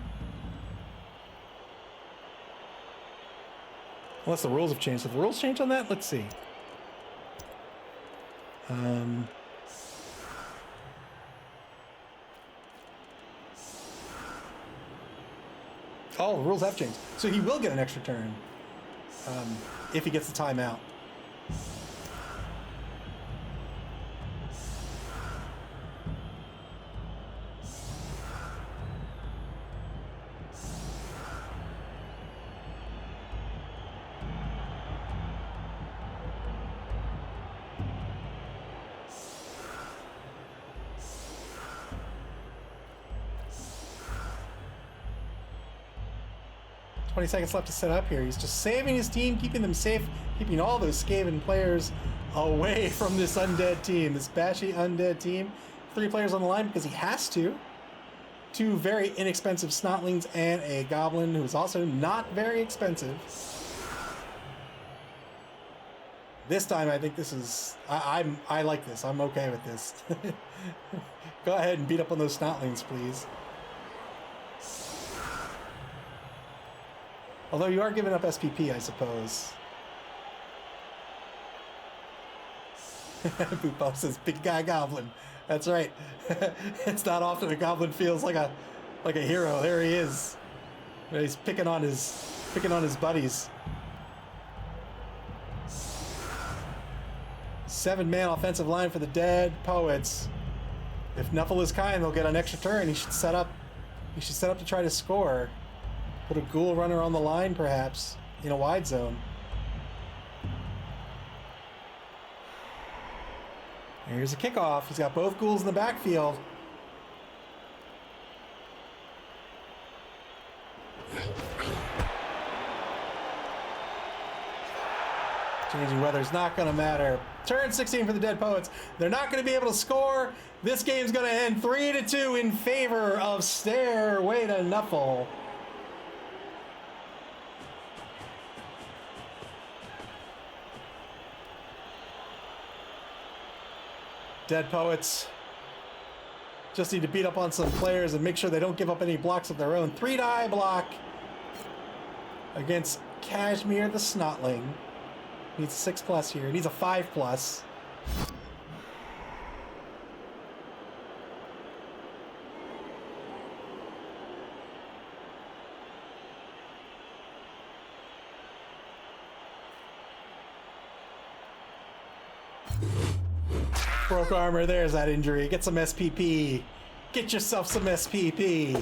A: Unless the rules have changed. Have the rules changed on that? Let's see. Oh, the rules have changed. So he will get an extra turn if he gets the timeout. Twenty seconds left to set up here. He's just saving his team, keeping them safe, keeping all those Skaven players away from this undead team, this bashy undead team. 3 players on the line because he has to. 2 very inexpensive Snotlings and a Goblin who is also not very expensive. This time I think this is... I like this. I'm okay with this. Go ahead and beat up on those Snotlings, please. Although you are giving up SPP, I suppose. Boopop says, "Big guy Goblin." That's right. It's not often a Goblin feels like a hero. There he is. He's picking on his buddies. 7-man offensive line for the Dead Poets. If Nuffle is kind, they'll get an extra turn. He should set up to try to score. Put a ghoul runner on the line, perhaps, in a wide zone. Here's a kickoff. He's got both ghouls in the backfield. Changing weather's not going to matter. Turn 16 for the Dead Poets. They're not going to be able to score. This game's going to end 3-2 in favor of Stairway to Nuffle. Dead Poets just need to beat up on some players and make sure they don't give up any blocks of their own. 3-die block against Kashmir the Snotling. Needs a 6+ here. Needs a 5+. Broke armor, there's that injury. Get some SPP. Get yourself some SPP.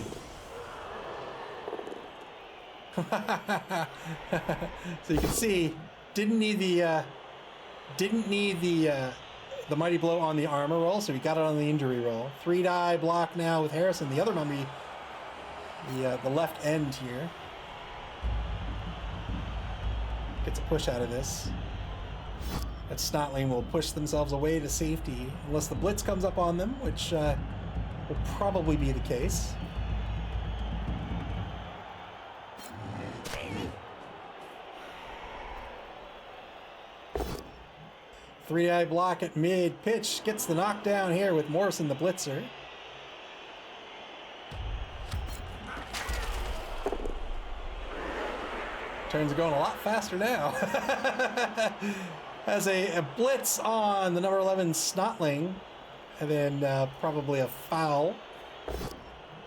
A: So you can see, didn't need the mighty blow on the armor roll, so he got it on the injury roll. 3-die block now with Harrison, the other mummy, the left end here. Gets a push out of this. That Snotling will push themselves away to safety unless the blitz comes up on them, which will probably be the case. Three-eye block at mid-pitch gets the knockdown here with Morrison the blitzer. Turns are going a lot faster now. Has a blitz on the number 11 Snotling, and then probably a foul.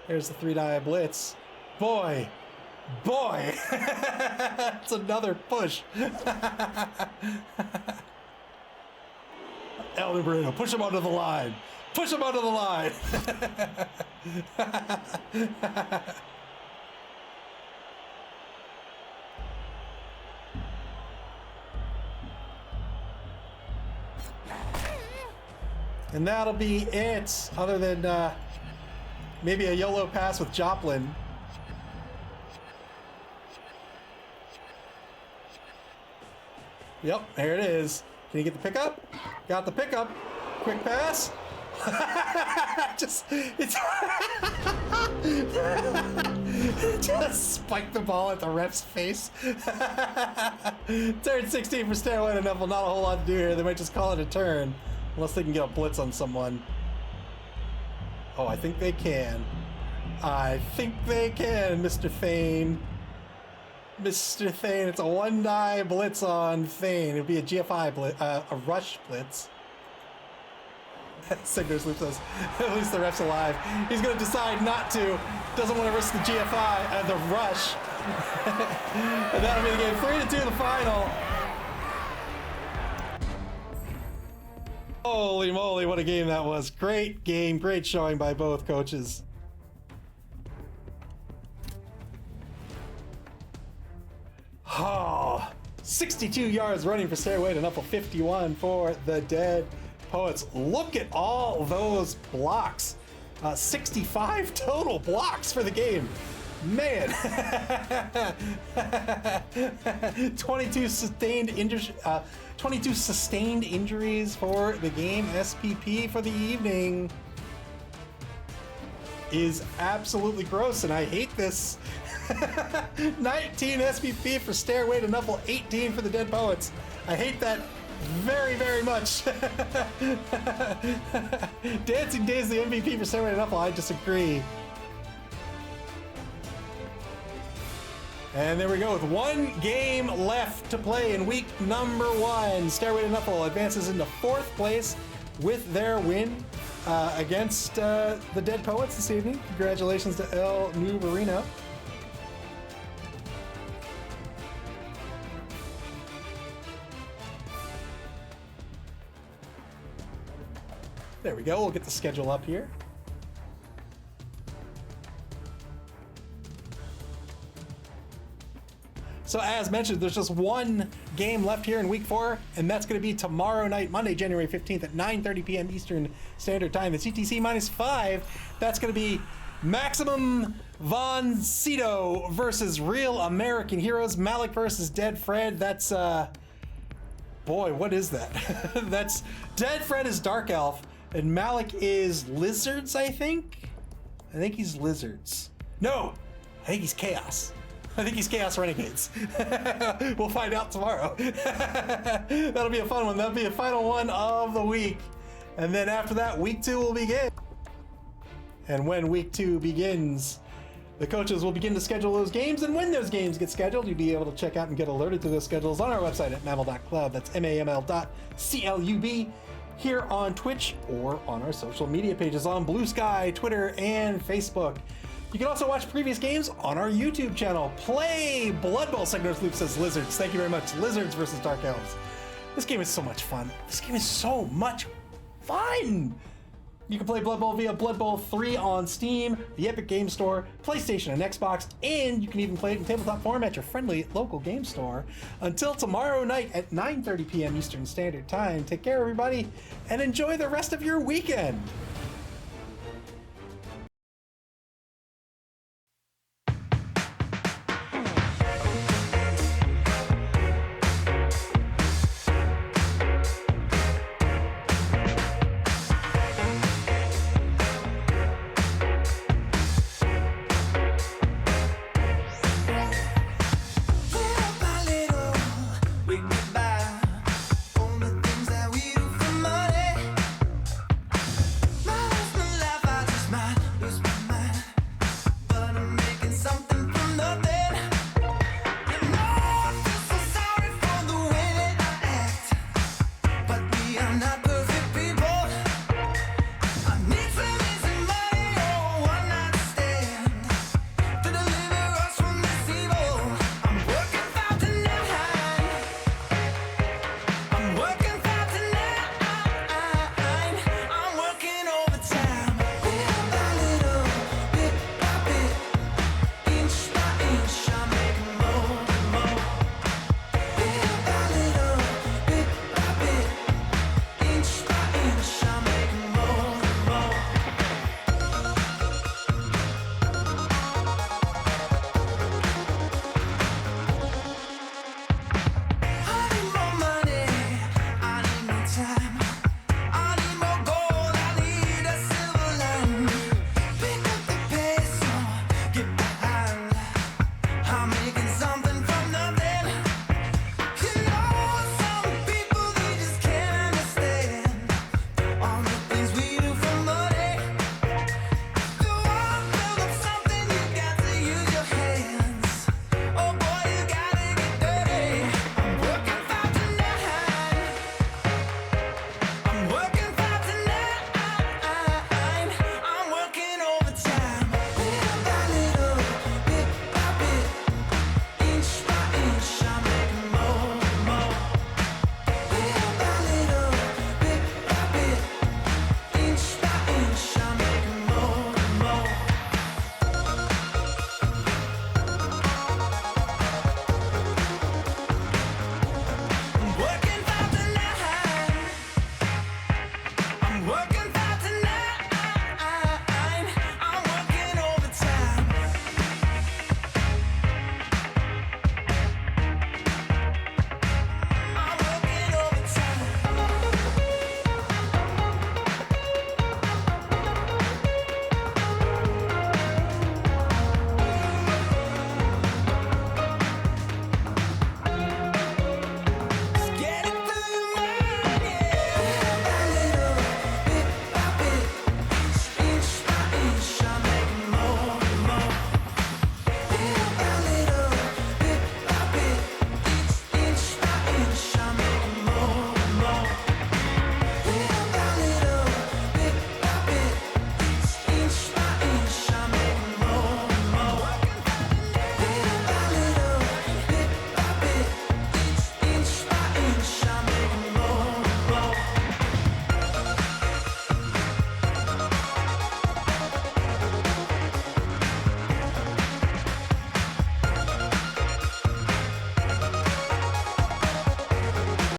A: There's the 3-die blitz. Boy! It's another push. Elden Bruno, push him onto the line. Push him onto the line. And that'll be it, other than maybe a YOLO pass with Joplin. Yep, there it is. Can you get the pickup? Got the pickup. Quick pass. It's just spike the ball at the ref's face. Turn 16 for Stairway and Nuffle. Not a whole lot to do here. They might just call it a turn, unless they can get a blitz on someone. Oh, I think they can. I think they can, Mr. Thane. Mr. Thane, it's a one-die blitz on Thane. It'd be a GFI blitz, a rush blitz. Signers Loop says, at least the ref's alive. He's going to decide not to. Doesn't want to risk the GFI, the rush. And that'll be the game. 3-2 the final. Holy moly, what a game that was. Great game, great showing by both coaches. Oh, 62 yards running for Stairway to Nuffle, 51 for the Dead Poets. Look at all those blocks. 65 total blocks for the game. Man. 22 sustained injuries for the game. SPP for the evening is absolutely gross, and I hate this. 19 SPP for Stairway to Nuffle, 18 for the Dead Poets. I hate that very, very much. Dancing Days the MVP for Stairway to Nuffle. I disagree. And there we go with one game left to play in week number 1. Stairway to Nuffle advances into 4th place with their win against the Dead Poets this evening. Congratulations to El Nubarino. There we go. We'll get the schedule up here. So as mentioned, there's just one game left here in week 4, and that's going to be tomorrow night, Monday, January 15th at 9:30 p.m. Eastern Standard Time. The CTC -5. That's going to be Maximum Von Sydow versus Real American Heroes. Malik versus Dead Fred. That's boy, what is that? That's Dead Fred is Dark Elf. And Malik is Lizards, I think? I think he's Lizards. No, I think he's Chaos. I think he's Chaos Renegades. We'll find out tomorrow. That'll be a fun one. That'll be a final one of the week. And then after that, week 2 will begin. And when week 2 begins, the coaches will begin to schedule those games. And when those games get scheduled, you'll be able to check out and get alerted to those schedules on our website at maml.club. That's MAML.CLUB. Here on Twitch or on our social media pages on Blue Sky, Twitter, and Facebook. You can also watch previous games on our YouTube channel. Play Blood Bowl. Signers Loop says Lizards. Thank you very much. Lizards versus Dark Elves. This game is so much fun. This game is so much fun. You can play Blood Bowl via Blood Bowl 3 on Steam, the Epic Game Store, PlayStation, and Xbox, and you can even play it in tabletop form at your friendly local game store. Until tomorrow night at 9:30 p.m. Eastern Standard Time, take care, everybody, and enjoy the rest of your weekend.
B: Look